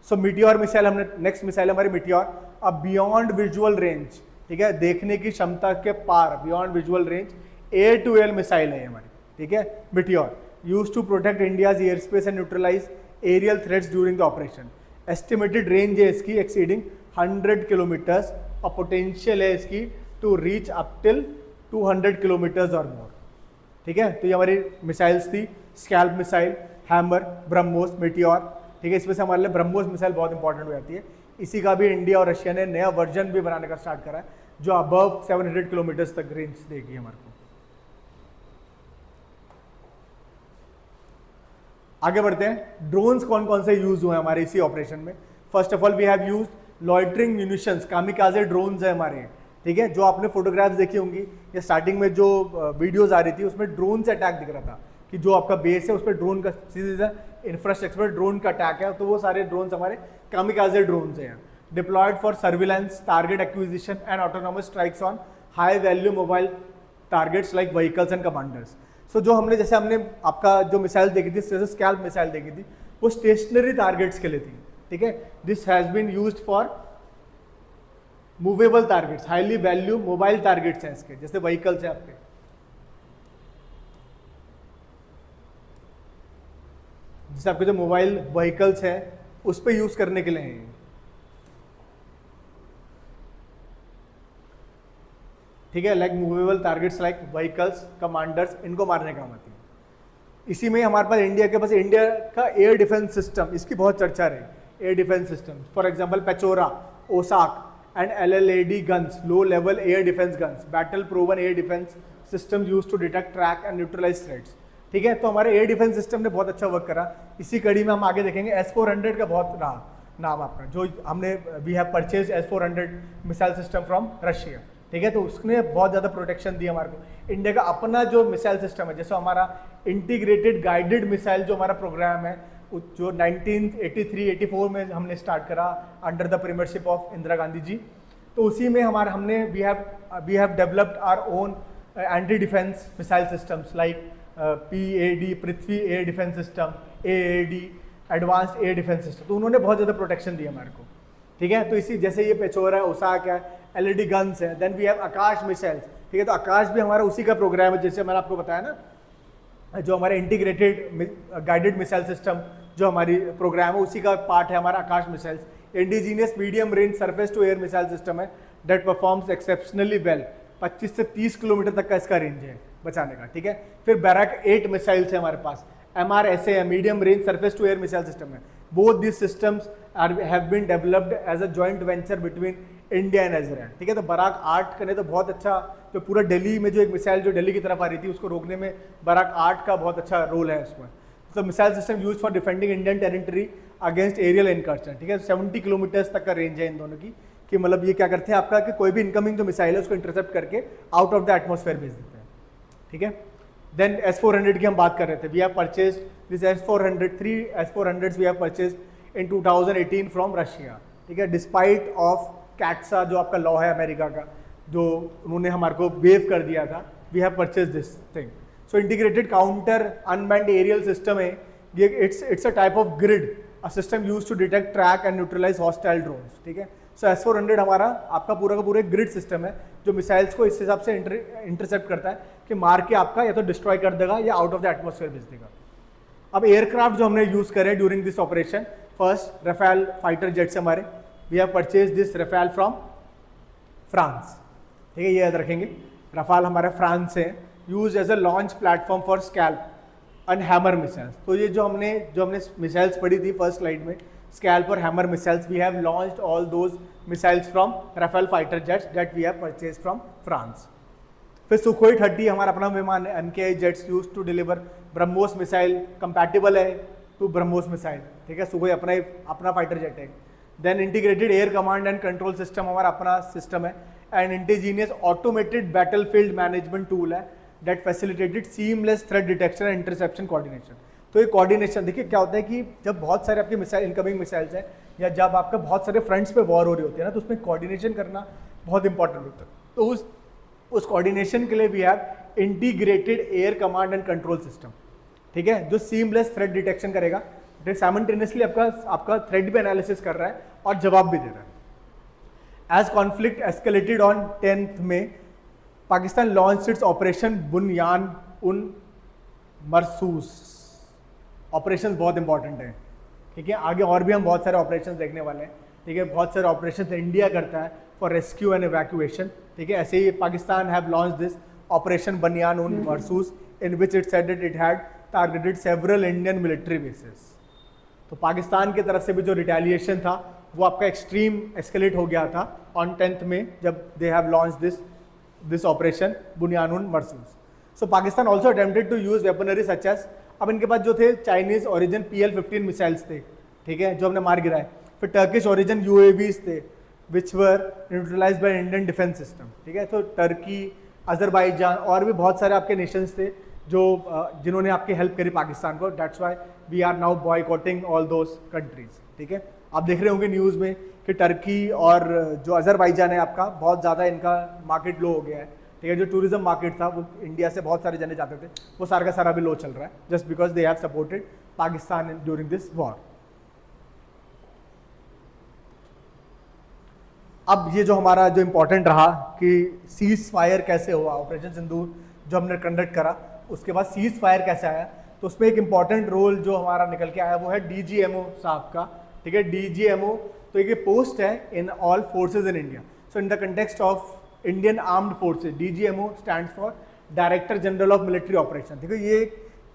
Speaker 1: सो मीटियोर मिसाइल हमने, नेक्स्ट मिसाइल हमारी मीटियोर, अब बियॉन्ड विजुअल रेंज। ठीक है, देखने की क्षमता के पार, beyond visual range air to air missile है हमारी। ठीक है, meteor used to protect India's air space and neutralise aerial threats during the operation. Estimated range है इसकी एक्सीडिंग 100 किलोमीटर्स और पोटेंशियल है इसकी to reach up till 200 kilometres और मोर। ठीक है, तो ये हमारी मिसाइल्स थी, scalp missile, hammer, BrahMos, meteor. ठीक है, इसमें से हमारे लिए ब्रह्मोस मिसाइल बहुत इंपॉर्टेंट हो जाती है। इसी का भी इंडिया और रशिया ने नया वर्जन भी बनाने का स्टार्ट करा है, जो अबव 700 किलोमीटर्स तक रेंज देगी हमारे को। आगे बढ़ते हैं, ड्रोन्स कौन कौन से यूज हुए हमारे इसी ऑपरेशन में। First of all we have used loitering munitions, kamikaze drones है हमारे। ठीक है, जो आपने फोटोग्राफ्स देखी होंगी या स्टार्टिंग में जो वीडियोस आ रही थी उसमें ड्रोन से अटैक दिख रहा था कि जो आपका बेस है उस पर ड्रोन का सीधा इंफ्रास्ट्रक्चर पर ड्रोन का अटैक है, तो वो सारे ड्रोन्स हमारे कामिकाजे ड्रोन्स हैं। Deployed for surveillance, target acquisition and autonomous strikes on high value mobile targets like vehicles and commanders. So जो हमने जैसे हमने आपका जो मिसाइल देखी थी, जैसे स्कैल्प मिसाइल देखी थी, वो स्टेशनरी टारगेट्स के लिए थी। ठीक है, this has been used for movable targets, highly value mobile targets हैं इसके, जैसे व्हीकल्स हैं आपके। जैसे आपके जो मोबाइल व्हीकल्स हैं उस पर यूज करने के लिए हैं। ठीक है, like movable targets like vehicles, commanders, इनको मारने काम आती है। इसी में हमारे पास इंडिया के पास इंडिया का एयर डिफेंस सिस्टम, इसकी बहुत चर्चा रही। Air defence system for example Pechora, Osa AK and LLAD guns, low level air defense guns, battle proven air defense systems used to detect, track and neutralize threats। ठीक है, तो हमारे air defence system ने बहुत अच्छा वर्क करा। इसी कड़ी में हम आगे देखेंगे S-400 का बहुत रहा नाम आपका, जो हमने we have purchase S-400 missile system from Russia. ठीक है, तो उसने बहुत ज़्यादा प्रोटेक्शन दी हमारे को। इंडिया का अपना जो मिसाइल सिस्टम है, जैसे हमारा इंटीग्रेटेड गाइडेड मिसाइल जो हमारा प्रोग्राम है, जो 1983-84 में हमने स्टार्ट करा under the premiership of Indira Gandhi ji, तो उसी में हमने we have developed our own anti defence missile systems like PAD, Prithvi air defence system, AAD, advanced air defence system. तो उन्होंने बहुत ज़्यादा प्रोटेक्शन दी हमारे को। ठीक है, तो इसी जैसे ये पेचोरा है, ओसाक है, LED गन्स है, then we have Akash missiles. ठीक है, तो आकाश भी हमारा उसी का प्रोग्राम है, जैसे मैंने आपको बताया ना, जो हमारे इंटीग्रेटेड गाइडेड मिसाइल सिस्टम जो हमारी प्रोग्राम है उसी का पार्ट है हमारा Akash missiles. Indigenous medium range surface to air missile system है दैट परफॉर्म्स एक्सेप्शनली वेल। 25 से 30 किलोमीटर तक का इसका रेंज है बचाने का। ठीक है, फिर बैरक 8 मिसाइल्स है हमारे पास। MRSA है, medium range surface to air missile system है। Both this systems have been developed as a joint venture between India and Israel. ठीक है, तो बराक 8 करने तो बहुत अच्छा, जो पूरा दिल्ली में जो एक मिसाइल जो दिल्ली की तरफ आ रही थी उसको रोकने में बराक 8 का बहुत अच्छा रोल है उसमें। तो missile system use for defending Indian territory against aerial incursion. ठीक है, 70 किलोमीटर्स तक का रेंज है इन दोनों की, कि मतलब ये क्या करते हैं आपका कि कोई भी इनकमिंग जो मिसाइल है उसको इंटरसेप्ट करके आउट ऑफ द एटमॉस्फेयर भेज देते हैं। ठीक है, देन S-400 की हम बात कर रहे थे। We have purchase this S-400, 3 S-400s we have purchase in 2018 from Russia. ठीक है, डिस्पाइट ऑफ कैट्सा जो आपका लॉ है अमेरिका का, जो उन्होंने हमारे को वेव कर दिया था, we have purchase this thing. So integrated counter unmanned aerial system है ये, it's a type of grid, a system use to detect, track and neutralise hostile drones. ठीक है, सो S-400 हमारा आपका पूरा का पूरा ग्रिड सिस्टम है जो मिसाइल्स को इस हिसाब से इंटरसेप्ट करता है कि मार के आपका या तो डिस्ट्रॉय कर देगा या आउट ऑफ द एटमॉस्फेयर भेज देगा। अब एयरक्राफ्ट जो हमने यूज करे during this operation, first Rafale fighter jets हमारे, we have purchase this Rafale from France. ठीक है, ये याद रखेंगे, रफाल हमारा फ्रांस से, use as a launch platform for SCALP and Hammer missiles. तो ये जो हमने मिसाइल्स पढ़ी थी फर्स्ट स्लाइड में, स्कैल्प और Hammer missiles, we have launched all those missiles from Rafale fighter jets that we have purchase from France. फिर Sukhoi 30 हमारा अपना विमान है, MKI jets use to deliver BrahMos missile, compatible है टू ब्रह्मोस मिसाइल। ठीक है, सुखोई अपना फाइटर जेट है। Then integrated air command and control system हमारा अपना सिस्टम है, and indigenous automated battlefield management tool है that facilitated seamless threat detection and interception coordination. तो ये कोऑर्डिनेशन देखिए क्या होता है कि जब बहुत सारे आपके मिसाइल इनकमिंग मिसाइल्स हैं या जब आपका बहुत सारे फ्रंट्स पे वॉर हो रही होती है ना, तो उसमें कोऑर्डिनेशन करना बहुत इंपॉर्टेंट होता है। तो उस कोऑर्डिनेशन के लिए we have integrated air command and control system. ठीक है, जो सीमलेस थ्रेट डिटेक्शन करेगा, साइमल्टेनियसली आपका थ्रेट भी एनालिसिस कर रहा है और जवाब भी दे रहा है। As conflict escalated on 10th में, पाकिस्तान लॉन्च इट्स ऑपरेशन बुनियान उन मरसूस। ऑपरेशन बहुत इंपॉर्टेंट है। ठीक है, आगे और भी हम बहुत सारे ऑपरेशन देखने वाले हैं। ठीक है, बहुत सारे ऑपरेशन इंडिया करता है फॉर रेस्क्यू एंड इवैक्यूएशन। ठीक है, ऐसे ही Pakistan have launch this operation Bunyan un Marsoos, in which it said that it had targeted several Indian military bases. तो पाकिस्तान की तरफ से भी जो रिटेलिएशन था वो आपका एक्सट्रीम एस्केलेट हो गया था ऑन 10th में, जब they have launch this operation Bunyanun Marsoos. So Pakistan also attempted to use weaponry such as, अब इनके पास जो थे चाइनीज ओरिजिन PL-15 मिसाइल्स थे, ठीक है, जो हमने मार गिराए। फिर टर्किश ओरिजिन UAVs थे which were neutralised by Indian defence system, ठीक है। तो टर्की, अजरबैजान और भी बहुत सारे आपके नेशंस थे जो जिन्होंने आपकी हेल्प करी पाकिस्तान को। That's why we are now boycotting all those countries, ठीक है। आप देख रहे होंगे न्यूज़ में कि टर्की और जो अजरबैजान है आपका, बहुत ज़्यादा इनका मार्केट लो हो गया है, ठीक है। जो टूरिज्म मार्केट था वो इंडिया से बहुत सारे जने जाते थे, वो सारा का सारा भी लो चल रहा है, just because they have supported Pakistan during this war. अब ये जो हमारा जो इम्पोर्टेंट रहा कि सीज फायर कैसे हुआ, ऑपरेशन सिंदूर जो हमने कंडक्ट करा, उसके बाद सीज फायर कैसे आया, तो उसमें एक इम्पॉर्टेंट रोल जो हमारा निकल के आया वो है DGMO साहब का, ठीक है। DGMO तो एक पोस्ट है in all forces in India. So in the context of Indian armed forces, DGMO stands for director general of military operation, ठीक है। ये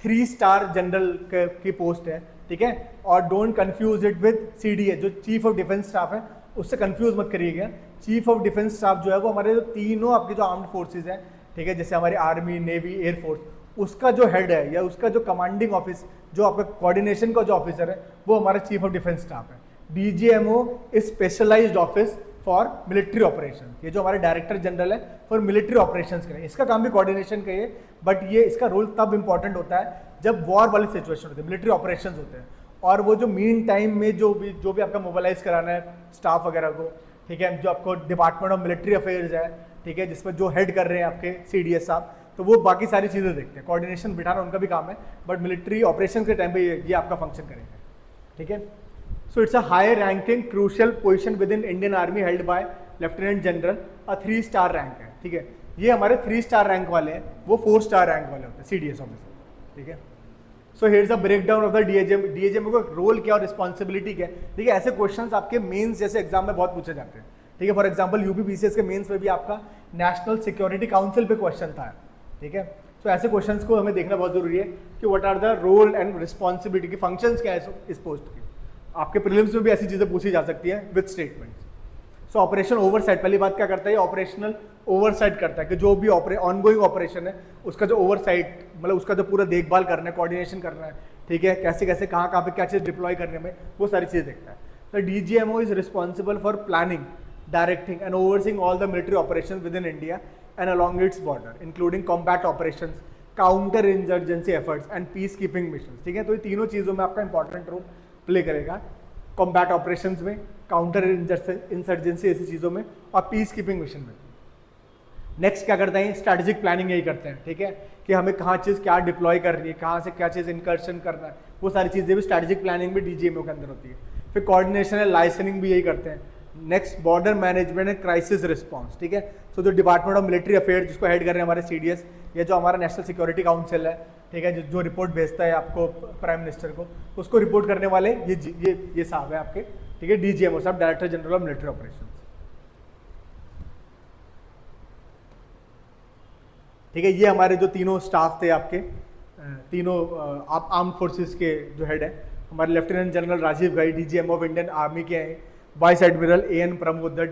Speaker 1: 3 स्टार जनरल की पोस्ट है, ठीक है। और don't confuse it with CDS जो चीफ ऑफ डिफेंस स्टाफ है, उससे कंफ्यूज मत करिएगा। चीफ ऑफ डिफेंस स्टाफ जो है वो हमारे जो तीनों आपके जो आर्म्ड फोर्सेज हैं, ठीक है, जैसे हमारी आर्मी, नेवी, एयरफोर्स, उसका जो हेड है या उसका जो कमांडिंग ऑफिस, जो आपका कोऑर्डिनेशन का जो ऑफिसर है, वो हमारा चीफ ऑफ डिफेंस स्टाफ है। DGMO is specialised office for military operation. ये जो हमारे डायरेक्टर जनरल है फॉर मिलिट्री ऑपरेशंस के लिए, इसका काम भी कोऑर्डिनेशन का ही है, बट ये इसका रोल तब इंपॉर्टेंट होता है जब वॉर वाली सिचुएशन होती है, मिलिट्री ऑपरेशंस होते हैं, और वो जो मीन टाइम में जो भी आपका मोबिलाइज कराना है स्टाफ वगैरह को, ठीक है, जो आपको डिपार्टमेंट ऑफ मिलिट्री अफेयर्स है, ठीक है, जिसमें जो हेड कर रहे हैं आपके CDS साहब, तो वो बाकी सारी चीज़ें देखते हैं, कोऑर्डिनेशन बिठाना उनका भी काम है, बट मिलिट्री ऑपरेशन के टाइम पे ये आपका फंक्शन करेंगे, ठीक है। सो it's a high ranking crucial position with in Indian army held by lieutenant general, 3 star rank है, ठीक है। ये हमारे 3 स्टार रैंक वाले हैं, वो 4 स्टार रैंक वाले होते हैं CDS ऑफिसर, ठीक है। So here is a break down of the DGMO का रोल क्या और रिस्पॉन्सिबिलिटी क्या है, ठीक है। ऐसे क्वेश्चंस आपके मेंस जैसे एग्जाम में बहुत पूछे जाते हैं, ठीक है। फॉर एग्जांपल UPPCS के मेंस में भी आपका नेशनल सिक्योरिटी काउंसिल पे क्वेश्चन था, ठीक है। तो ऐसे क्वेश्चंस को हमें देखना बहुत जरूरी है कि what are the role and responsibility की, फंक्शंस क्या है इस पोस्ट की। आपके प्रीलिम्स में भी ऐसी चीज़ें पूछी जा सकती है with statements. So operation oversight, पहली बात क्या करता है, ऑपरेशनल ओवरसाइट करता है कि जो भी ऑनगोइंग ऑपरेशन है उसका जो ओवरसाइट, मतलब उसका जो पूरा देखभाल करना है, कोऑर्डिनेशन करना है, ठीक है, कैसे कैसे कहाँ पे क्या चीज़ डिप्लॉय करने में, वो सारी चीज़ देखता है। तो DGMO is responsible for planning, directing and overseeing all the military operation with in India and along its border, including combat operations, counter insurgency efforts and peace keeping mission, ठीक है। तो ये तीनों चीज़ों में आपका इंपॉर्टेंट रोल प्ले करेगा, combat operations में, काउंटर इंसर्जेंसी ऐसी चीज़ों में, और पीस कीपिंग मिशन में। नेक्स्ट क्या करते हैं, स्ट्रैटेजिक प्लानिंग यही करते हैं, ठीक है, कि हमें कहाँ चीज़ क्या डिप्लॉय करनी है, कहाँ से क्या चीज़ इंकर्शन करना है, वो सारी चीज़ें भी स्ट्रैटेजिक प्लानिंग में DGMO के अंदर होती है। फिर कोऑर्डिनेशन है, लाइसेंसिंग भी यही करते हैं। Next border management and crisis response, ठीक है। तो जो डिपार्टमेंट ऑफ मिलिट्री अफेयर्स जिसको हेड कर रहे हैं हमारे CDS, या जो हमारा नेशनल सिक्योरिटी काउंसिल है, ठीक है, जो रिपोर्ट भेजता है आपको प्राइम मिनिस्टर को, उसको रिपोर्ट करने वाले ये साहब है आपके, ठीक है, DGMO साहब, director general of military operation, ठीक है। ये हमारे जो तीनों स्टाफ थे आपके, तीनों आर्म्ड फोर्सेस के जो हेड है, हमारे lieutenant general Rajiv Ghai DGMO of Indian army के हैं, vice admiral AN Pramod the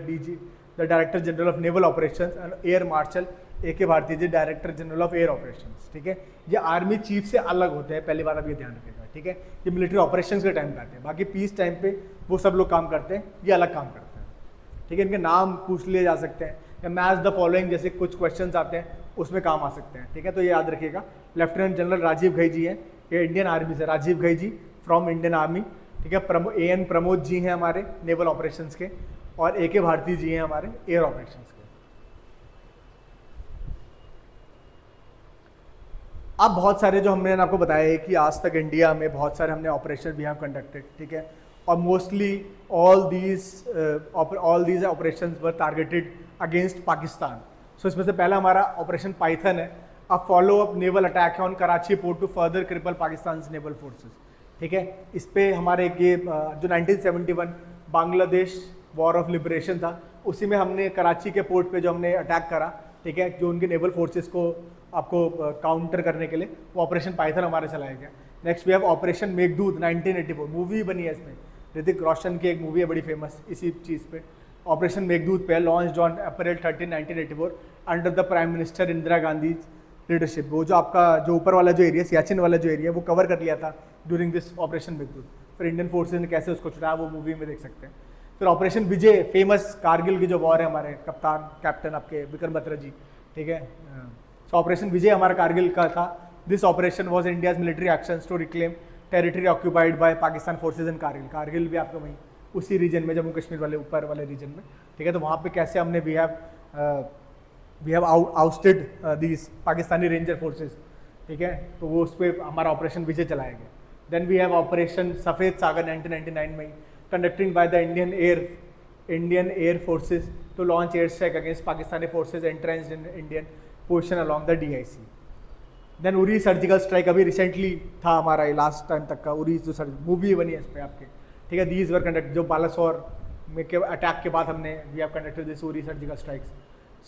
Speaker 1: director general of naval operations, and air marshal AK Bharti ji, director general of air operations, ठीक है। ये आर्मी चीफ से अलग होते हैं, पहली बात आप ये ध्यान रखिएगा, ठीक है। ये मिलिट्री ऑपरेशंस के टाइम पे आते हैं, बाकी पीस टाइम पे वो सब लोग काम करते हैं, ये अलग काम करते हैं, ठीक है। इनके नाम पूछ लिए जा सकते हैं, या मैच द फॉलोइंग जैसे कुछ क्वेश्चंस आते हैं उसमें काम आ सकते हैं, ठीक है। तो ये याद रखिएगा, लेफ्टिनेंट जनरल राजीव घई जी हैं, ये इंडियन आर्मी से, राजीव घई जी फ्रॉम इंडियन आर्मी, ठीक है। AN प्रमोद जी हैं हमारे नेवल ऑपरेशंस के, और AK भारती जी हैं हमारे एयर ऑपरेशंस के। अब बहुत सारे जो हमने आपको बताया है कि आज तक इंडिया में बहुत सारे हमने ऑपरेशन भी हैव कंडक्टेड, ठीक है, और mostly all these operations were targeted against Pakistan. So इसमें से पहला हमारा ऑपरेशन पाइथन है, a follow up naval attack है on Karachi port to further cripple Pakistan naval forces, ठीक है। इस पे हमारे ये जो 1971 बांग्लादेश वॉर ऑफ लिबरेशन था, उसी में हमने कराची के पोर्ट पे जो हमने अटैक करा, ठीक है, जो उनके नेवल फोर्सेस को आपको काउंटर करने के लिए, वो ऑपरेशन पाइथन हमारे चलाया गया। Next we have operation Meghdoot 1984, movie बनी है इसमें, ऋतिक रोशन की एक मूवी है बड़ी फेमस इसी चीज़ पे, ऑपरेशन मेघदूत पे, launch on April 13, 1984 under the prime minister Indira Gandhi leadership. वो जो आपका जो ऊपर वाला जो एरिया, सियाचिन वाला जो एरिया, वो कवर कर लिया था ड्यूरिंग दिस ऑपरेशन मेघदूत। फिर इंडियन फोर्सेज ने कैसे उसको छुड़ाया वो मूवी में देख सकते हैं। फिर ऑपरेशन विजय, फेमस कारगिल की जो वॉर है, हमारे कप्तान कैप्टन आपके विक्रम बत्रा जी, ठीक है। सो ऑपरेशन विजय हमारा कारगिल का था। This operation was India's military actions to reclaim territory occupied by Pakistan forces in Kargil. Kargil भी आपका वहीं उसी रीजन में, जम्मू कश्मीर वाले ऊपर वाले रीजन में, ठीक है। तो वहाँ पे कैसे हमने we have ousted these Pakistani ranger forces, ठीक है। तो वो उस पर हमारा ऑपरेशन विजय चलाया गया। देन वी हैव ऑपरेशन सफ़ेद सागर 1999 में conducting by the Indian air forces to launch air strike against Pakistani forces entrenched in Indian position along the DIC। Then Uri surgical strike अभी रिसेंटली था हमारा, ये लास्ट टाइम तक का उरी जो मूवी बनी है इस पर आपके, ठीक है। दीज वर कंडक्ट, जो बालासोर में के अटैक के बाद हमने we have conducted this Uri surgical strikes.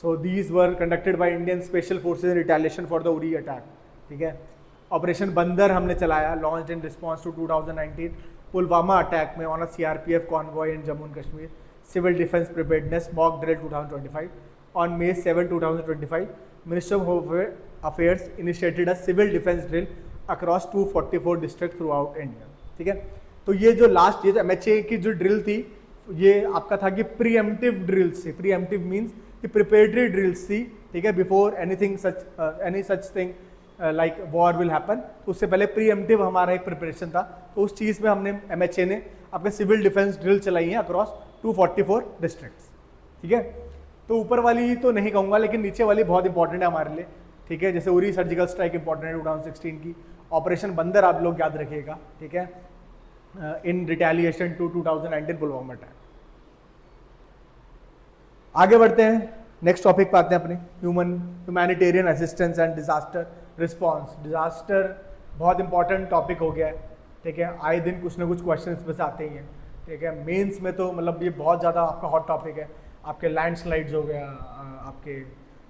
Speaker 1: So these were conducted by Indian special forces in retaliation for the Uri attack, ठीक है। ऑपरेशन बंदर हमने चलाया, launch in response to 2019 Pulwama attack में on a CRPF convoy in Jammu and Kashmir, civil defence preparedness mock drill 2025। On May 7, 2025 minister of home affairs initiated a civil defence drill across 244 district through out India, ठीक है। तो ये जो last ये MHA की जो drill थी, ये आपका था कि प्रीएम्प्टिव ड्रिल्स थी। प्रीएम्प्टिव मीन्स कि प्रिपेरेटरी ड्रिल्स थी, ठीक है, before anything such any such thing like war will happen. तो उससे पहले प्रीएम्प्टिव हमारा एक प्रिपरेशन था। तो उस चीज़ में हमने MHA ने आपके सिविल डिफेंस ड्रिल चलाई है अक्रॉस 244 डिस्ट्रिक्ट्स, ठीक है। तो ऊपर वाली तो नहीं कहूँगा, लेकिन नीचे वाली बहुत इंपॉर्टेंट है हमारे लिए, ठीक है। जैसे उरी सर्जिकल स्ट्राइक इंपॉर्टेंट है 2016 की, ऑपरेशन बंदर आप लोग याद रखिएगा, ठीक है, इन रिटेलिएशन टू 2019 पुलवामा अटैक। आगे बढ़ते हैं, नेक्स्ट टॉपिक पे आते हैं अपने humanitarian assistance and disaster response. Disaster बहुत इंपॉर्टेंट टॉपिक हो गया है, ठीक है। आए दिन कुछ ना कुछ क्वेश्चन बस आते ही हैं, ठीक है। मेंस में तो मतलब ये बहुत ज़्यादा आपका हॉट टॉपिक है। आपके लैंडस्लाइड्स हो गया, आपके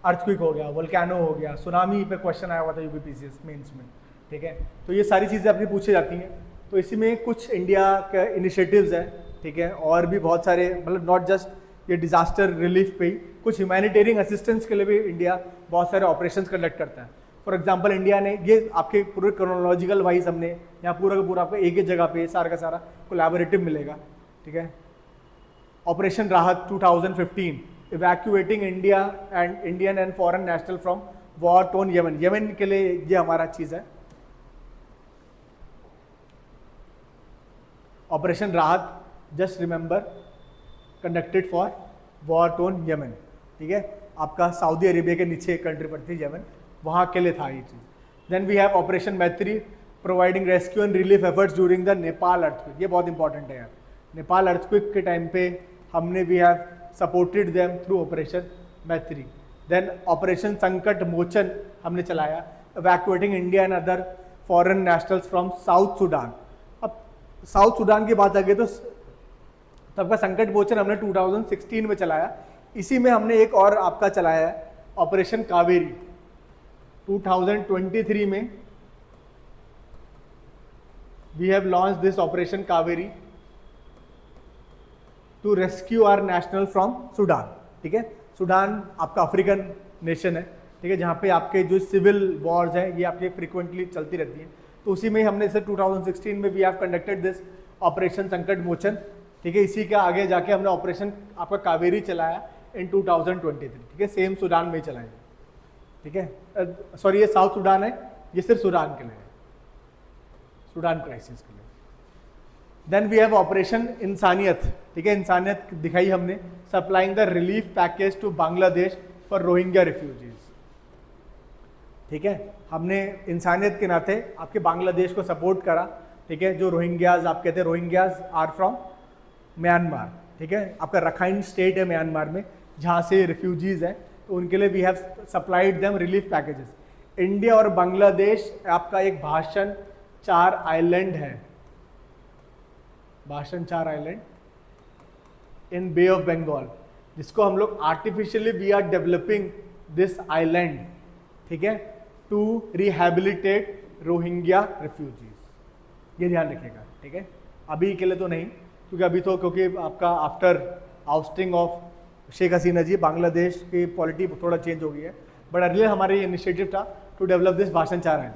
Speaker 1: अर्थक्विक हो गया, वोल्केनो हो गया, सुनामी पे क्वेश्चन आया हुआ था UPPCS मेंस में, ठीक है। तो ये सारी चीज़ें अपनी पूछी जाती हैं। तो इसी में कुछ इंडिया के इनिशिएटिव्स हैं, ठीक है, और भी बहुत सारे, मतलब नॉट जस्ट ये डिजास्टर रिलीफ पे ही, कुछ ह्यूमैनिटेरियन असिस्टेंस के लिए भी इंडिया बहुत सारे ऑपरेशंस कंडक्ट करता है। फॉर एग्जांपल इंडिया ने ये आपके पूरे क्रोनोलॉजिकल वाइज हमने यहाँ पूरा का पूरा आपको एक ही जगह पे सारा का सारा कोलैबोरेटिव मिलेगा, ठीक है। ऑपरेशन राहत 2015 evacuating Indian and foreign national from war tone Yemen. Yemen के लिए ये हमारा चीज़ है। ऑपरेशन राहत just remember conducted for war tone Yemen, ठीक है। आपका सऊदी अरेबिया के नीचे एक कंट्री पड़ती है यमन, वहाँ के लिए था ये चीज़। देन वी हैव ऑपरेशन मैत्री providing rescue and relief efforts during the Nepal earthquake. ये बहुत इंपॉर्टेंट है यार। नेपाल अर्थक्वेक के टाइम पे हमने we have supported them through operation Maitri. Then operation Sankat Mochan हमने चलाया, evacuating India and other foreign nationals from South Sudan. अब साउथ सूडान की बात आ गई तो तब का संकट मोचन हमने 2016 में चलाया। इसी में हमने एक और आपका चलाया है ऑपरेशन कावेरी 2023 में। We have launch this operation Kaveri to rescue our national from Sudan, ठीक है। सूडान आपका अफ्रीकन नेशन है, ठीक है, जहाँ पे आपके जो सिविल वॉर्स हैं ये आपके फ्रिक्वेंटली चलती रहती हैं। तो उसी में हमने इसे 2016 में we have conducted this operation Sankat Mochan, ठीक है। इसी के आगे जाके हमने ऑपरेशन आपका कावेरी चलाया इन 2023, ठीक है, सेम सूडान में ही चलाया, ठीक है। सॉरी ये साउथ सूडान है, ये सिर्फ सूडान के लिए है, सूडान क्राइसिस के लिए। देन वी हैव ऑपरेशन इंसानियत, ठीक है, इंसानियत दिखाई हमने, supplying the relief package to Bangladesh for Rohingya refugees, ठीक है। हमने इंसानियत के नाते आपके बांग्लादेश को सपोर्ट करा, ठीक है। जो रोहिंग्याज आप कहते हैं, रोहिंग्याज आर फ्रॉम म्यांमार, ठीक है। आपका रखाइन स्टेट है म्यांमार में, जहाँ से रिफ्यूजीज हैं, तो उनके लिए we have supplied them relief packages. India और बांग्लादेश आपका एक भाषण 4 आइलैंड है, Bhashan 4 island in bay of Bengal, जिसको हम लोग artificially we are developing this island, ठीक है, टू रिहैबिलिटेट रोहिंग्या रिफ्यूजीज। ये ध्यान रखिएगा, ठीक है। अभी के लिए तो नहीं, क्योंकि अभी तो क्योंकि आपका after ousting of Sheikh Hasina ji Bangladesh की पॉलिटी थोड़ा चेंज हो गई है, बट अर्लियर हमारे इनिशिएटिव था to develop this Bhashan 4 island.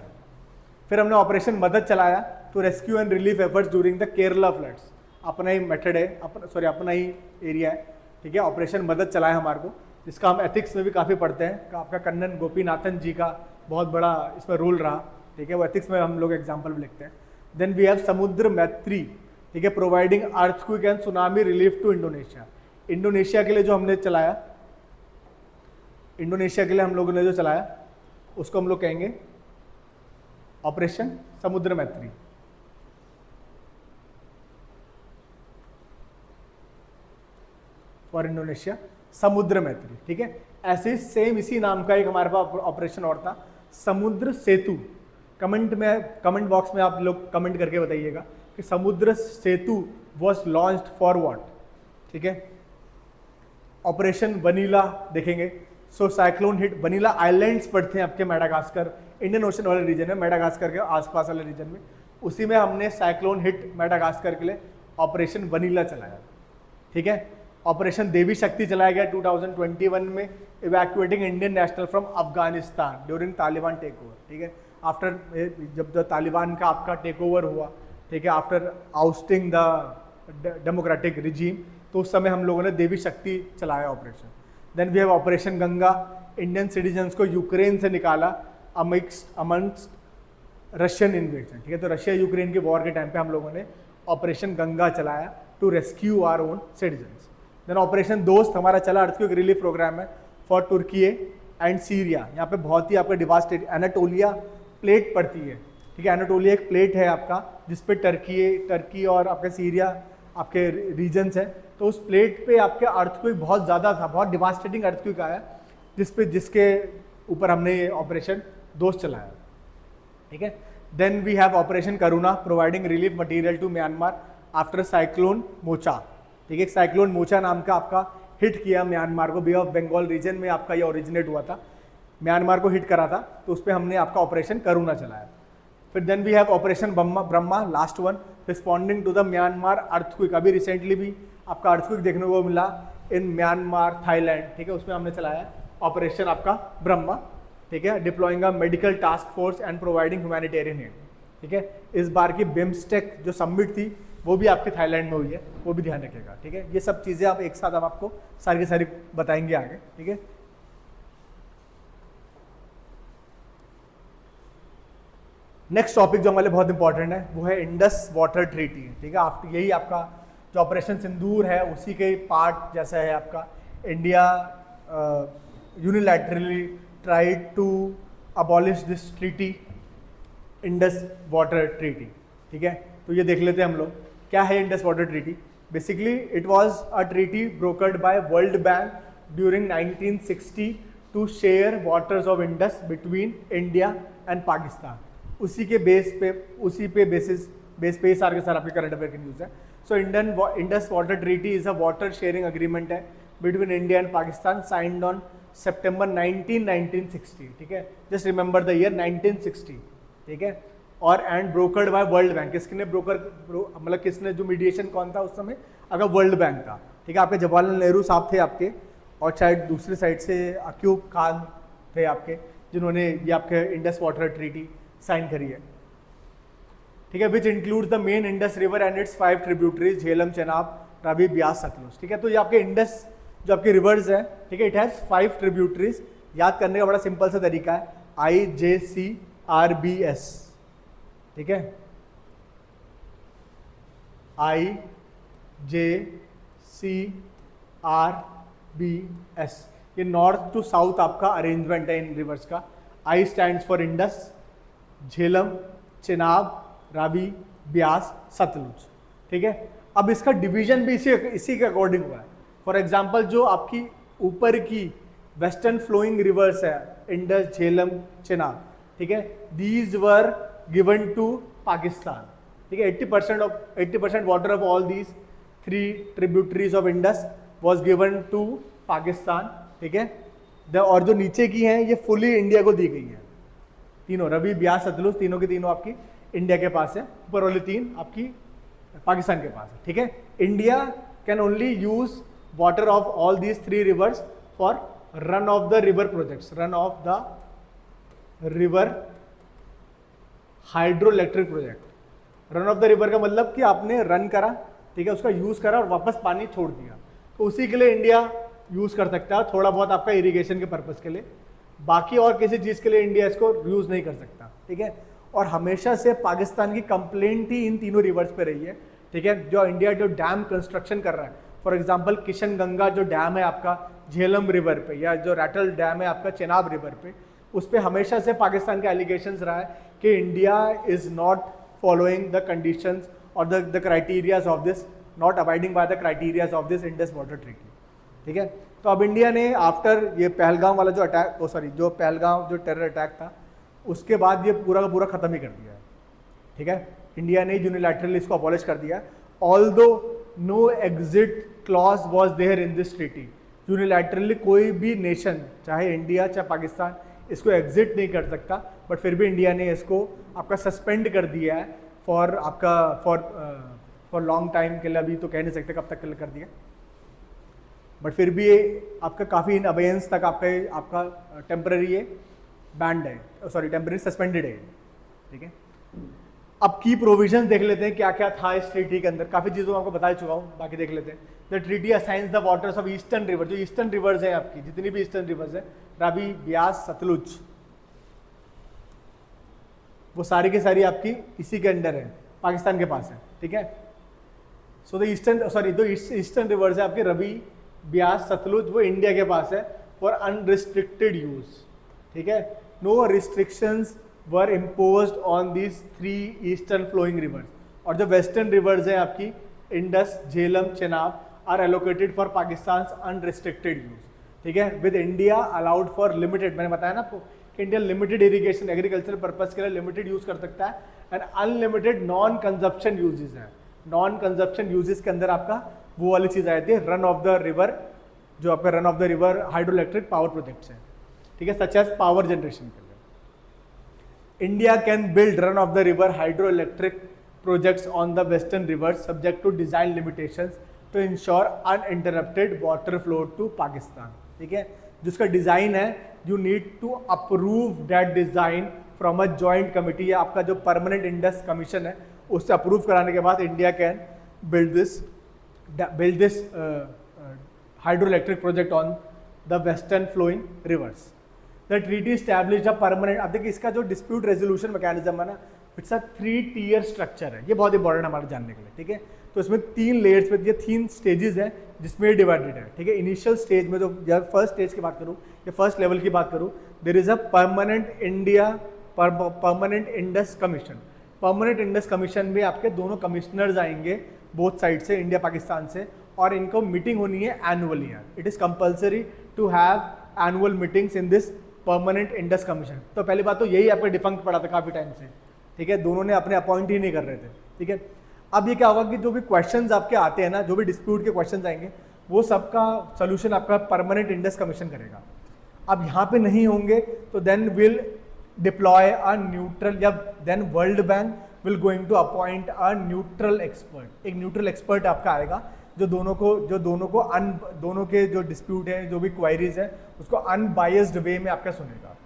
Speaker 1: फिर हमने ऑपरेशन मदद चलाया to rescue and relief efforts during the Kerala floods. अपना ही मेथड है, अपना ही एरिया है, ठीक है। ऑपरेशन मदद चलाया हमारे को, जिसका हम एथिक्स में भी काफ़ी पढ़ते हैं। आपका कन्नन गोपीनाथन जी का बहुत बड़ा इसमें रोल रहा, ठीक है। वो एथिक्स में हम लोग एग्जाम्पल भी लिखते हैं। देन वी हैव समुद्र मैत्री, ठीक है, providing earthquake and tsunami relief to Indonesia. Indonesia के लिए जो हमने चलाया, इंडोनेशिया के लिए हम लोगों ने जो चलाया उसको हम लोग कहेंगे ऑपरेशन समुद्र मैत्री। फॉर इंडोनेशिया समुद्र मैत्री, ठीक है। ऐसे सेम इसी नाम का एक हमारे पास ऑपरेशन और था, समुद्र सेतु। कमेंट बॉक्स में आप लोग कमेंट करके बताइएगा कि समुद्र सेतु वॉज लॉन्च्ड फॉर व्हाट, ठीक है। ऑपरेशन वनीला देखेंगे। सो साइक्लोन हिट वनीला आइलैंड्स पड़ते हैं आपके मेडागास्कर, इंडियन ओशन वाले रीजन में, मेडागास्कर के आसपास वाले रीजन में। उसी में हमने साइक्लोन हिट मेडागास्कर के लिए ऑपरेशन वनीला चलाया, ठीक है। ऑपरेशन देवी शक्ति चलाया गया 2021 में, evacuating Indian national from Afghanistan during Taliban take over, ठीक है। आफ्टर जब तालिबान का आपका टेक ओवर हुआ, ठीक है, after ousting the democratic regime, तो उस समय हम लोगों ने देवी शक्ति चलाया operation. Then we have operation Ganga, Indian citizens को यूक्रेन से निकाला अमंगस्ट रशियन इन्वेजन, ठीक है। तो रशिया यूक्रेन के वॉर के टाइम पे हम लोगों ने ऑपरेशन गंगा चलाया to rescue our own citizens. Then operation Dost हमारा चला, अर्थक्वेक रिलीफ प्रोग्राम है फॉर तुर्की एंड सीरिया। यहाँ पे बहुत ही आपका डिवास्टेड एनाटोलिया प्लेट पड़ती है, ठीक है। एनाटोलिया एक प्लेट है आपका जिसपे टर्की और आपका सीरिया आपके रीजन्स हैं। तो उस प्लेट पे आपके अर्थक्वेक बहुत ज़्यादा था, बहुत डिवास्टेटिंग अर्थक्वेक आया, जिसके ऊपर हमने ये ऑपरेशन दोस्त चलाया, ठीक है। Then we have operation Karuna, providing relief material to Myanmar after cyclone Mocha, ठीक है। साइक्लोन मोचा नाम का आपका हिट किया म्यांमार को, बे ऑफ बंगाल रीजन में आपका ये ओरिजिनेट हुआ था, म्यांमार को हिट करा था, तो उस पर हमने आपका ऑपरेशन करुणा चलाया। फिर then we have operation Brahma, last one, responding to the Myanmar earthquake. अभी रिसेंटली भी आपका अर्थक्वेक देखने को मिला इन म्यांमार थाईलैंड, ठीक है, उसमें हमने चलाया ऑपरेशन आपका ब्रह्मा, ठीक है। Deploying a medical task force and providing humanitarian add, ठीक है। इस बार की बिम्स्टेक जो समिट थी वो भी आपके थाईलैंड में हुई है, वो भी ध्यान रखिएगा, ठीक है। ये सब चीज़ें आप एक साथ हम आपको सारी की सारी बताएंगे आगे, ठीक है। नेक्स्ट टॉपिक जो हमारे लिए बहुत इंपॉर्टेंट है वो है इंडस वाटर ट्रीटी, ठीक है। आप यही आपका जो ऑपरेशन सिंदूर है उसी के पार्ट जैसा है आपका। India unilaterally tried to abolish this treaty, Indus water treaty, ठीक है। तो ये देख लेते हैं हम लोग, क्या है Indus water treaty. Basically it was a treaty brokered by World Bank during 1960 to share waters of Indus between India and Pakistan. उसी के बेस पे सारे के सारे आपके करंट अफेयर की न्यूज़ है। So Indus water treaty is a water sharing agreement है between India and Pakistan, signed on September 1960, ठीक है। जस्ट रिमेंबर द ईयर 1960, ठीक है। और and brokered by World Bank. किसने मतलब किसने जो मीडिएशन कौन था उस समय, अगर वर्ल्ड बैंक था, ठीक है। आपके जवाहरलाल नेहरू साहब थे आपके, और शायद दूसरी साइड से अक्यूब खान थे आपके, जिन्होंने ये आपके इंडस वाटर ट्रीटी साइन करी है, ठीक है। Which includes the main Indus river and its 5 tributaries, Jhelum, Chenab, Ravi, Beas, Sutlej, ठीक है। तो ये आपके इंडस जो आपके रिवर्स है, ठीक है, इट हैज 5 ट्रिब्यूटरीज। याद करने का बड़ा सिंपल सा तरीका है, IJCRBS, ठीक है, IJCRBS। ये नॉर्थ टू साउथ आपका अरेंजमेंट है इन रिवर्स का। I stands for Indus, Jhelum, Chenab, Ravi, Beas, Sutlej, ठीक है। अब इसका डिवीजन भी इसी के अकॉर्डिंग हुआ है। फॉर एग्जाम्पल जो आपकी ऊपर की वेस्टर्न फ्लोइंग रिवर्स है, इंडस, झेलम, चेनाब, ठीक है, these were given to Pakistan, ठीक है। 80% water of all these 3 tributaries of Indus was given to Pakistan, ठीक है। और जो नीचे की हैं ये फुली इंडिया को दी गई है, तीनों रवि, ब्यास, सतलुज, तीनों के तीनों आपकी इंडिया के पास है, ऊपर वाली 3 आपकी पाकिस्तान के पास है। ठीक है, India can only use water of all these 3 reverse for run of the river projects, run of the river hydro electric project. Run of the river का मतलब कि आपने रन करा, ठीक है, उसका यूज करा और वापस पानी छोड़ दिया, तो उसी के लिए इंडिया यूज कर सकता है, थोड़ा बहुत आपका इरिगेशन के पर्पज के लिए, बाकी और किसी चीज के लिए इंडिया इसको यूज नहीं कर सकता। ठीक है, और हमेशा से पाकिस्तान की कंप्लेंट ही इन तीनों रिवर्स पे रही है। ठीक है, जो इंडिया जो डैम कंस्ट्रक्शन कर रहा है, फॉर एग्जांपल किशन गंगा जो डैम है आपका झेलम रिवर पे, या जो रैटल डैम है आपका चेनाब रिवर पे, उस पर हमेशा से पाकिस्तान का एलिगेशंस रहा है कि India is not following the conditions और the criterias of this, not abiding by the criterias of this Indus water treaty. ठीक है, तो अब इंडिया ने आफ्टर ये पहलगाम वाला जो अटैक, जो पहलगाम जो टेरर अटैक था, उसके बाद ये पूरा का पूरा खत्म ही कर दिया है। ठीक है, इंडिया ने यूनिलैटरली इसको अबॉलिश कर दिया, although no exit clause was there in this treaty. Unilaterally कोई भी नेशन, चाहे इंडिया चाहे पाकिस्तान, इसको एग्जिट नहीं कर सकता, बट फिर भी इंडिया ने इसको आपका सस्पेंड कर दिया है फॉर आपका फॉर लॉन्ग टाइम के लिए, अभी तो कह नहीं सकते कब तक के लिए कर दिया, बट फिर भी ये आपका काफ़ी इन अबेयंस तक आपका टेम्पररी ये बैंड है, टेम्पररी सस्पेंडेड है। ठीक है, अब की प्रोविजन देख लेते हैं क्या क्या था इस ट्रीटी के अंदर। काफ़ी चीज़ों में आपको बता चुका हूँ, बाकी देख लेते हैं। The treaty assigns the waters of eastern river, जो ईस्टर्न रिवर्स हैं आपकी, जितनी भी ईस्टर्न रिवर्स हैं, रावी, ब्यास, सतलुज, वो सारी की सारी आपकी इसी के अंडर है, पाकिस्तान के पास है। ठीक है, सो द ईस्टर्न रिवर्स है आपके रवि, ब्यास, सतलुज, वो इंडिया के पास है फॉर अनरिस्ट्रिक्टेड यूज। ठीक है, no restrictions were imposed on these 3 eastern flowing rivers. और जो वेस्टर्न रिवर्स हैं आपकी Indus, Jhelum, Chenab, are allocated for Pakistan unrestricted use. ठीक है, with India allowed for limited, मैंने बताया ना आपको कि India limited irrigation agriculture purpose के लिए लिमिटेड यूज कर सकता है, and unlimited non consumption uses है। नॉन कंजप्शन यूजेस के अंदर आपका वो वाली चीज आ जाती है, रन ऑफ द रिवर, जो आपका run of the river hydro electric power projects हैं। ठीक है, सच एज पावर जनरेशन के लिए India can build run of the river hydro electric projects on the western rivers subject to design limitations to ensure uninterrupted water flow to Pakistan. ठीक है, जिसका design है, you need to approve that design from a joint committee, या आपका जो permanent Indus commission है उससे approve कराने के बाद India can build this hydroelectric project on the western flowing rivers. The treaty established a permanent, अब देखिए इसका जो dispute resolution mechanism है ना, it's a 3-tier structure है, ये बहुत इंपॉर्टेंट है हमारे जानने के लिए। ठीक है, तो इसमें 3 लेयर्स पे, ये 3 स्टेजेस हैं जिसमें डिवाइडेड है। ठीक है, इनिशियल स्टेज में, जो फर्स्ट स्टेज की बात करूँ या फर्स्ट लेवल की बात करूँ, there is a permanent Indus commission. Permanent Indus commission में आपके दोनों कमिश्नर्स आएंगे बोथ साइड से, इंडिया पाकिस्तान से, और इनको मीटिंग होनी है annually. It is compulsory to have annual meetings in this permanent Indus commission. तो पहली बात तो यही आपका डिफंक्ट पड़ा था काफी टाइम से। ठीक है, दोनों ने अपने अपॉइंट ही नहीं कर रहे थे। ठीक है, अब ये क्या होगा कि जो भी क्वेश्चंस आपके आते हैं ना, जो भी डिस्प्यूट के क्वेश्चंस आएंगे, वो सबका सोल्यूशन आपका परमानेंट इंडस कमीशन करेगा। अब यहाँ पे नहीं होंगे तो then will deploy a neutral, या then World Bank will going to appoint a neutral expert. एक न्यूट्रल एक्सपर्ट आपका आएगा जो दोनों के जो डिस्प्यूट है, जो भी क्वायरीज है, उसको अनबायस्ड वे में आपका सुनेगा।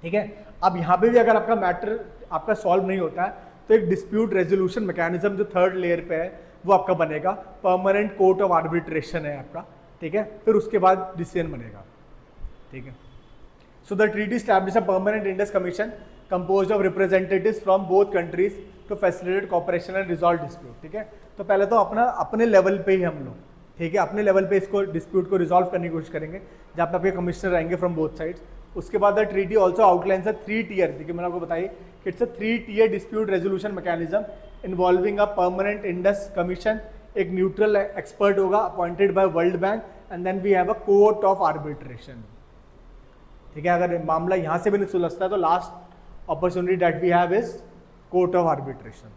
Speaker 1: ठीक है, अब यहाँ पे भी अगर आपका मैटर आपका सॉल्व नहीं होता है तो एक डिस्प्यूट रेजोल्यूशन मैकेनिज्म जो 3rd लेयर पे है वो आपका बनेगा, परमानेंट कोर्ट ऑफ आर्बिट्रेशन है आपका। ठीक है, फिर उसके बाद डिसीजन बनेगा। ठीक है, so the treaty establish a permanent Indus commission composed of representatives from both countries to facilitate cooperation and resolve dispute. ठीक है, तो पहले तो अपने लेवल पे ही हम लोग, ठीक है, अपने लेवल पे इसको डिस्प्यूट को रिजॉल्व करने की कोशिश करेंगे, जहाँ पे आपके कमिश्नर आएंगे फ्रॉम बोथ साइड्स। उसके बाद the treaty also outlines a 3-tier, ठीक है, मैंने आपको बताइए कि it's a 3-tier dispute resolution mechanism involving a permanent Indus commission, एक न्यूट्रल एक्सपर्ट होगा appointed by World Bank, and then we have a court of arbitration. ठीक है, अगर मामला यहाँ से भी नहीं सुलझता है तो last opportunity that we have is court of arbitration.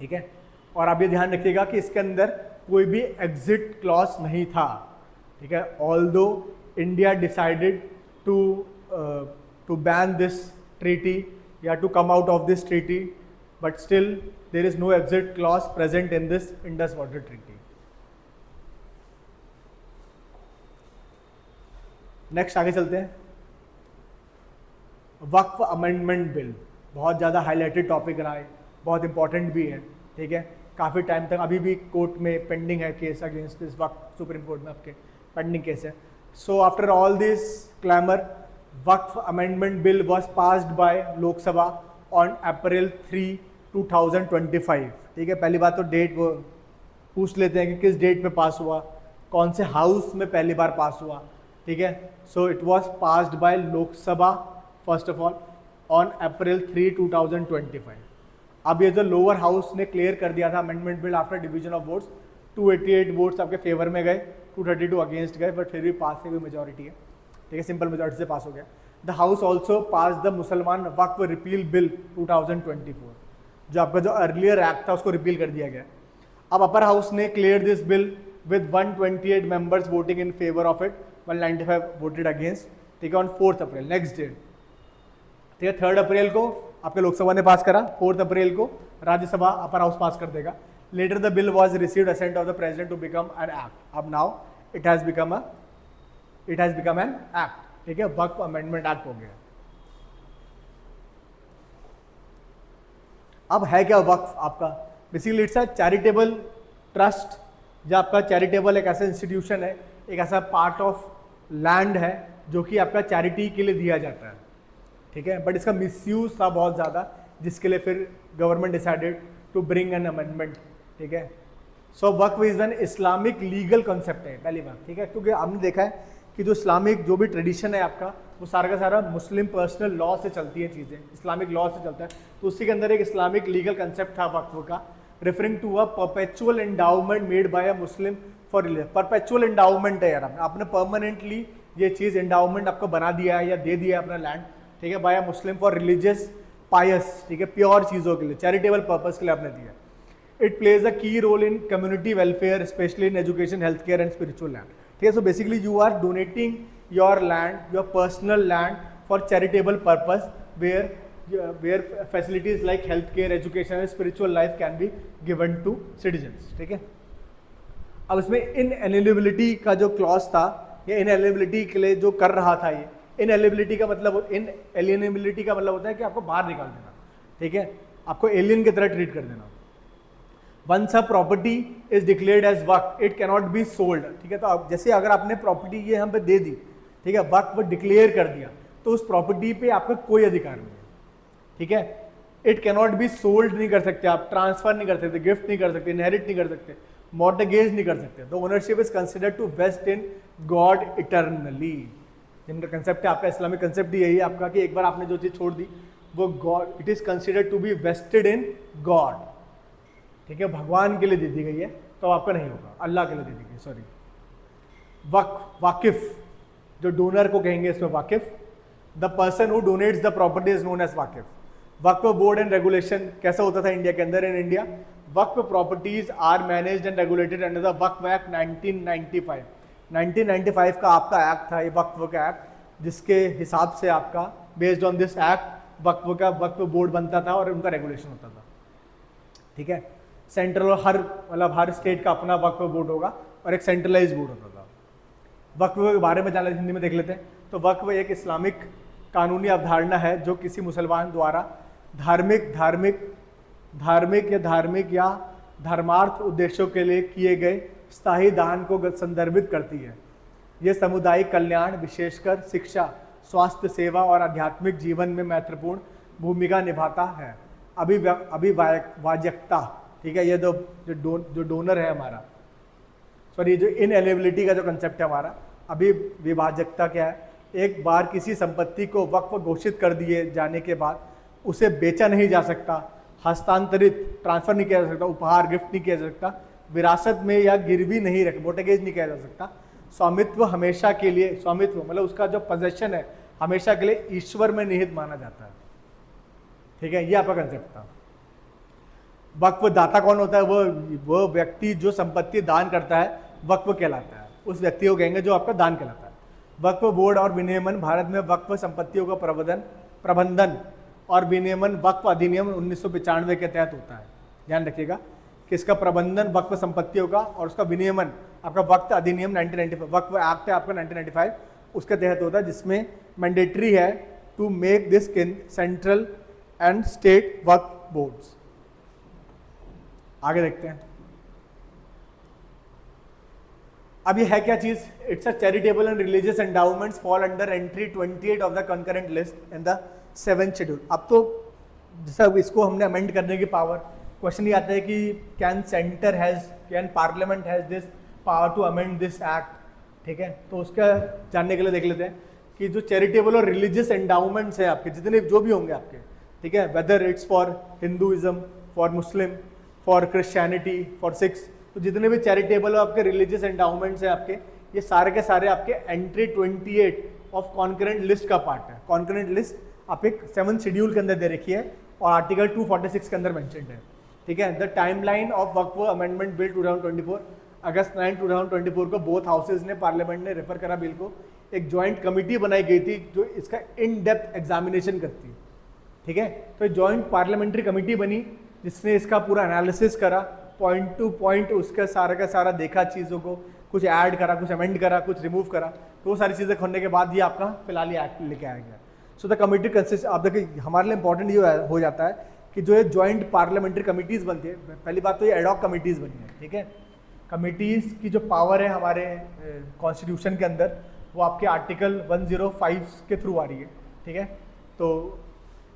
Speaker 1: ठीक है, और आप ये ध्यान रखिएगा कि इसके अंदर कोई भी एग्जिट क्लॉज नहीं था। ठीक है, although India decided to ban this treaty या to come out of this treaty, but still there is no exit clause present in this Indus water treaty. Next आगे चलते हैं। वक्फ अमेंडमेंट बिल बहुत ज़्यादा हाईलाइटेड टॉपिक रहा है, बहुत इंपॉर्टेंट भी है, ठीक है। काफ़ी टाइम तक अभी भी कोर्ट में पेंडिंग है case against this Waqf, supreme court में आपके पेंडिंग केस है। So after all this clamour, Waqf amendment bill was passed by Lok Sabha on April 3, 2025, ठीक है। पहली बात तो डेट वो पूछ लेते हैं कि किस डेट पे पास हुआ, कौन से हाउस में पहली बार पास हुआ, ठीक है। So it was passed by Lok Sabha first of all on April 3, 2025। अब ये जो लोअर हाउस ने क्लियर कर दिया था amendment bill after division of votes, 288 votes आपके फेवर में गए, 232 अगेंस्ट गए, बट फिर भी पास की हुई मेजोरिटी है, ठीक है, सिंपल मेजोरिटी से पास हो गया। The house also pass the मुसलमान वक्फ रिपील बिल 2024, जो आपका जो अर्लियर एक्ट था उसको रिपील कर दिया गया। अब अपर हाउस ने clear this bill with 128 members voting in favour of it, 195 voted against, ठीक है, ऑन 4 अप्रैल, नेक्स्ट डेट, ठीक है। 3 अप्रैल को आपके लोकसभा ने पास करा, 4 अप्रैल को राज्यसभा अपर हाउस पास कर देगा। Later the bill was received assent of the president to become an act. अब now it has become an act, ठीक है, वक्फ अमेंडमेंट एक्ट हो गया। अब है क्या वक्फ आपका? Basically it's a charitable trust, जो आपका चैरिटेबल एक ऐसा इंस्टीट्यूशन है, एक ऐसा पार्ट ऑफ लैंड है जो कि आपका चैरिटी के लिए दिया जाता है, ठीक है। बट इसका मिसयूज था बहुत ज़्यादा, जिसके लिए फिर government decided to bring an amendment, ठीक है। So Waqf is an Islamic legal concept है पहली बार, ठीक है, क्योंकि हमने देखा है कि जो इस्लामिक जो भी ट्रेडिशन है आपका, वो सारा का सारा मुस्लिम पर्सनल लॉ से चलती है चीज़ें, इस्लामिक लॉ से चलता है। तो उसी के अंदर एक इस्लामिक लीगल कंसेप्ट था वक्फ का, referring to a perpetual endowment made by a Muslim for religion. Perpetual endowment है यार, आपने परमानेंटली ये चीज़ एंडाउमेंट आपको बना दिया है या दे दिया है अपना लैंड, ठीक है, by a Muslim for religious pious, ठीक है, प्योर चीज़ों के लिए, चैरिटेबल पर्पस के लिए आपने दिया। It plays a key role in community welfare, specially in education, health care and spiritual land, ठीक है। So basically you are donating your land, your personal land for charitable purpose, where facilities like health care, education and spiritual life can be given to citizens, ठीक है। अब इसमें इनएलिजिबिलिटी का जो clause था, ये इनएलिजिबिलिटी के लिए जो कर रहा था, ये इनएलिजिबिलिटी का मतलब, इनएलिजिबिलिटी का मतलब होता है कि आपको बाहर निकाल देना, ठीक है, आपको एलियन की तरह ट्रीट कर देना। Once a property is declared as Waqf, it cannot be sold, ठीक है। तो अब जैसे अगर आपने प्रॉपर्टी ये हम पे दे दी, ठीक है, वक्फ डिक्लेयर कर दिया, तो उस प्रॉपर्टी पे आपका कोई अधिकार नहीं है, ठीक है। इट कैनॉट बी सोल्ड नहीं कर सकते आप, ट्रांसफर नहीं कर सकते, गिफ्ट नहीं कर सकते, इनहेरिट नहीं कर सकते, मॉर्टगेज नहीं कर सकते। The ownership is considered to vest in God eternally. जिनका कंसेप्ट है आपका इस्लामिक कंसेप्ट यही है आपका कि एक बार आपने जो चीज छोड़ दी वो God, it is considered to be vested in God, ठीक है, भगवान के लिए दे दी गई है, तो आपका नहीं होगा, अल्लाह के लिए दे दी गई, सॉरी। वाकिफ, जो डोनर को कहेंगे इसमें Waqif, the person who donates the property is known as Waqif. Waqf board and regulation कैसा होता था इंडिया के अंदर? In India Waqf properties are managed and regulated under the Waqf act 1995। 1995 का आपका एक्ट था, ये वक्फ का एक्ट, जिसके हिसाब से आपका based on this act Waqf board बनता था और उनका रेगुलेशन होता था, ठीक है। सेंट्रल और हर स्टेट का अपना वक्फ बोर्ड होगा और एक सेंट्रलाइज बोर्ड होता था। वक्फ के बारे में जानना हिंदी में देख लेते हैं। तो वक्फ एक इस्लामिक कानूनी अवधारणा है जो किसी मुसलमान द्वारा धार्मिक या धर्मार्थ उद्देश्यों के लिए किए गए स्थायी दान को संदर्भित करती है। यह सामुदायिक कल्याण, विशेषकर शिक्षा, स्वास्थ्य सेवा और आध्यात्मिक जीवन में महत्वपूर्ण भूमिका निभाता है। अभिभाज्यता, ठीक है, ये जो डोनर है हमारा, सॉरी, जो इनएलिजिबिलिटी का जो कंसेप्ट है हमारा, अभिभाज्यता क्या है? एक बार किसी संपत्ति को वक्फ घोषित कर दिए जाने के बाद उसे बेचा नहीं जा सकता, हस्तांतरित, ट्रांसफर नहीं किया जा सकता, उपहार गिफ्ट नहीं किया जा सकता, विरासत में या गिरवी नहीं रख, मोर्टगेज नहीं किया जा सकता। स्वामित्व हमेशा के लिए, स्वामित्व मतलब उसका जो पोजेशन है हमेशा के लिए ईश्वर में निहित माना जाता है, ठीक है, ये आपका कंसेप्ट था। वक्फ दाता कौन होता है? वो व्यक्ति जो संपत्ति दान करता है वक्फ कहलाता है, उस व्यक्ति को कहेंगे जो आपका दान कहलाता है। वक्फ बोर्ड और विनियमन भारत में वक्फ संपत्तियों का प्रबंधन और विनियमन वक्फ अधिनियम 1995 के तहत होता है। ध्यान रखिएगा कि इसका प्रबंधन वक्फ संपत्तियों का और उसका विनियमन आपका वक्फ अधिनियम 1995, वक्फ एक्ट है आपका 1995, उसके तहत होता है, जिसमें मैंडेटरी है to make this central and state Waqf boards. आगे देखते हैं। अब ये है क्या चीज? It's a charitable and religious endowments fall under entry 28 of the concurrent list in the 7th schedule. अब तो जैसा इसको हमने अमेंड करने की पावर, क्वेश्चन ये आता है कि can parliament has this power to amend this act, ठीक है? तो उसका जानने के लिए देख लेते हैं कि जो चैरिटेबल और रिलीजियस एंडाउमेंट्स है आपके, जितने जो भी होंगे आपके, ठीक है, whether it's for Hinduism, for Muslim, for Christianity, for Sikhs, तो जितने भी चैरिटेबल और आपके रिलीजियस एंडाउमेंट्स हैं आपके, ये सारे के सारे आपके एंट्री 28 ऑफ कॉन्करेंट लिस्ट का पार्ट है। कॉन्करेंट लिस्ट आप एक 7th शेड्यूल के अंदर दे रखी है और आर्टिकल 246 के अंदर मेंशन्ड है, ठीक है? The timeline of Waqf amendment bill 2024, अगस्त 9 2024 को बोथ हाउसेज ने, पार्लियामेंट ने रेफर करा बिल को। एक ज्वाइंट कमेटी बनाई गई थी जो इसका इन डेप्थ एग्जामिनेशन करती है, ठीक है? तो ज्वाइंट पार्लियामेंट्री कमेटी बनी जिसने इसका पूरा एनालिसिस करा, पॉइंट टू पॉइंट उसका सारा का सारा देखा, चीज़ों को कुछ ऐड करा, कुछ अमेंड करा, कुछ रिमूव करा, तो वो सारी चीज़ें खोलने के बाद ये आपका फिलहाल ये एक्ट लेके आया गया। सो द कमेटी कंसिस्ट, आप देखिए हमारे लिए इंपॉर्टेंट ये हो जाता है कि जो ये ज्वाइंट पार्लियामेंट्री कमिटीज़ बनती है, पहली बात तो ये एडॉक कमिटीज़ बनी है, ठीक है? कमिटीज़ की जो पावर है हमारे कॉन्स्टिट्यूशन के अंदर, वो आपके आर्टिकल 105 के थ्रू आ रही है, ठीक है? तो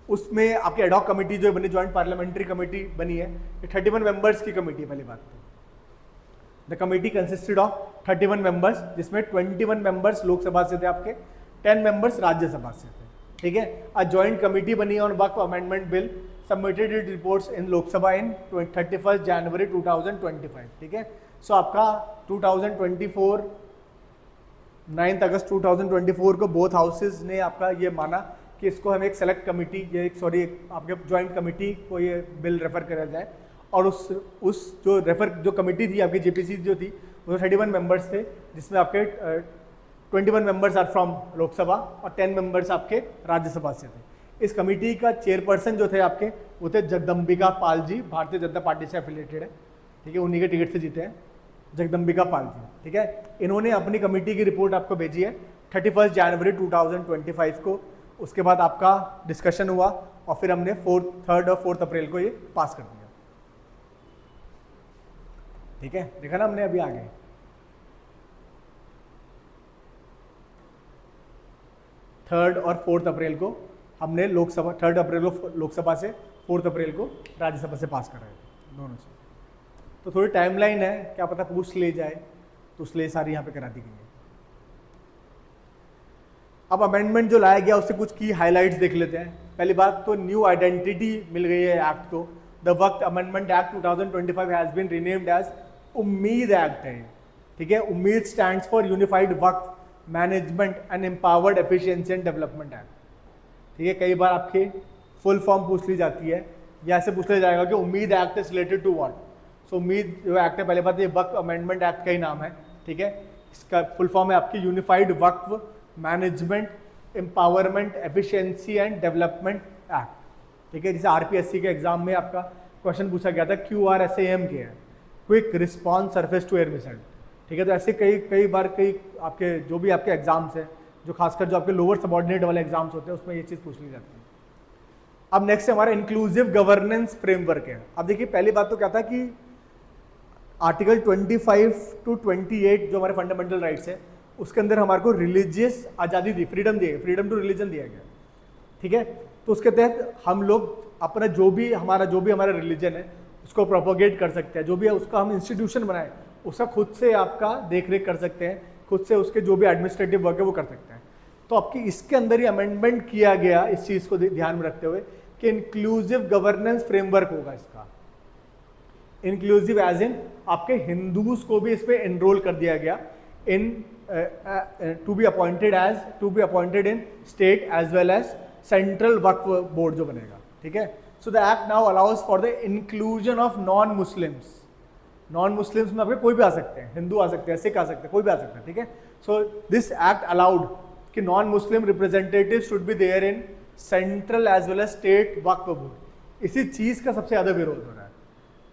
Speaker 1: उसमें आपकी एडॉक कमेटी जो बनी, ज्वाइंट पार्लियामेंट्री कमेटी बनी है, ये 31 मेंबर्स की कमेटी है। पहली बात तो the committee consisted of 31 members, जिसमें 21 मेंबर्स लोकसभा से थे आपके, 10 मेंबर्स राज्यसभा से थे, ठीक है? अ ज्वाइंट कमेटी बनी on Waqf amendment bill, submitted it reports in Lok Sabha in 31 January 2025, ठीक है? सो आपका 2024 9 अगस्त 2024 को बोथ हाउसेज ने आपका ये माना कि इसको हम एक सेलेक्ट कमेटी, ये एक आपके ज्वाइंट कमेटी को ये बिल रेफर करा जाए, और उस जो कमेटी थी आपकी जेपीसी जो थी, वो 31 मेंबर्स थे, जिसमें आपके 21 मेंबर्स आर फ्रॉम लोकसभा और 10 मेंबर्स आपके राज्यसभा से थे। इस कमेटी का चेयरपर्सन जो थे आपके, वो थे जगदम्बिका पाल जी, भारतीय जनता पार्टी से एफिलिएटेड है, ठीक है? उन्हीं के टिकट से जीते हैं जगदम्बिका पाल जी, ठीक है? इन्होंने अपनी कमेटी की रिपोर्ट आपको भेजी है 31 जनवरी 2025 को। उसके बाद आपका डिस्कशन हुआ और फिर हमने 3rd और 4th अप्रैल को ये पास कर दिया, ठीक है? देखा ना हमने अभी आगे। थर्ड और 4th अप्रैल को हमने लोकसभा, 3rd अप्रैल को लोकसभा से, 4th अप्रैल को राज्यसभा से पास कर रहे थे, दोनों से। तो थोड़ी टाइमलाइन है, क्या पता पूछ ले जाए, तो इसलिए सारी यहाँ पे करा दी गई है। अब अमेंडमेंट जो लाया गया उससे कुछ की हाइलाइट्स देख लेते हैं। पहली बात तो न्यू आइडेंटिटी मिल गई है एक्ट को। The Waqf amendment act 2025 has been renamed as Umeed act है, ठीक है? Umeed stands for unified Waqf management and empowered efficiency and development act, ठीक है? कई बार आपके फुल फॉर्म पूछ ली जाती है, या ऐसे पूछ लिया जाएगा कि Umeed act is related to what. So Umeed जो एक्ट है, पहले बात ये वक्फ अमेंडमेंट एक्ट का ही नाम है, ठीक है? इसका फुल फॉर्म है आपकी unified Waqf management, empowerment, efficiency and development act, ठीक है? जैसे आरपीएससी के एग्जाम में आपका क्वेश्चन पूछा गया था QRSAM के है, quick response surface to air missile, ठीक है? तो ऐसे कई बार आपके जो भी आपके एग्जाम्स हैं, जो खासकर जो आपके लोअर सबऑर्डिनेट वाले एग्जाम्स होते हैं, उसमें ये चीज़ पूछ ली जाती है। अब नेक्स्ट हमारा इंक्लूसिव गवर्नेंस फ्रेमवर्क है। अब देखिए पहली बात तो क्या था कि आर्टिकल 25 to 28 जो हमारे फंडामेंटल राइट्स है, उसके अंदर हमारे को रिलीजियस आज़ादी दी, फ्रीडम दी गई, फ्रीडम टू रिलीजन दिया गया, ठीक है? तो उसके तहत हम लोग अपना जो भी हमारा रिलीजन है उसको प्रोपोगेट कर सकते हैं, जो भी है उसका हम इंस्टीट्यूशन बनाए, उसका खुद से आपका देख रेख कर सकते हैं, खुद से उसके जो भी एडमिनिस्ट्रेटिव वर्क है वो कर सकते हैं। तो आपकी इसके अंदर ही अमेंडमेंट किया गया इस चीज़ को ध्यान में रखते हुए कि इंक्लूसिव गवर्नेंस फ्रेमवर्क होगा इसका। इंक्लूसिव एज इन आपके हिंदूज को भी इस पर एनरोल कर दिया गया in to be appointed in state as well as central Waqf board जो बनेगा, ठीक है? So the act now allows for the inclusion of non Muslims non Muslims में आपके कोई भी आ सकते हैं, हिंदू आ सकते हैं, सिख आ सकते हैं, कोई भी आ सकता है, ठीक है। सो दिस एक्ट अलाउड कि non Muslim representative should be there in central as well as state Waqf board. इसी चीज का सबसे ज्यादा विरोध हो रहा है।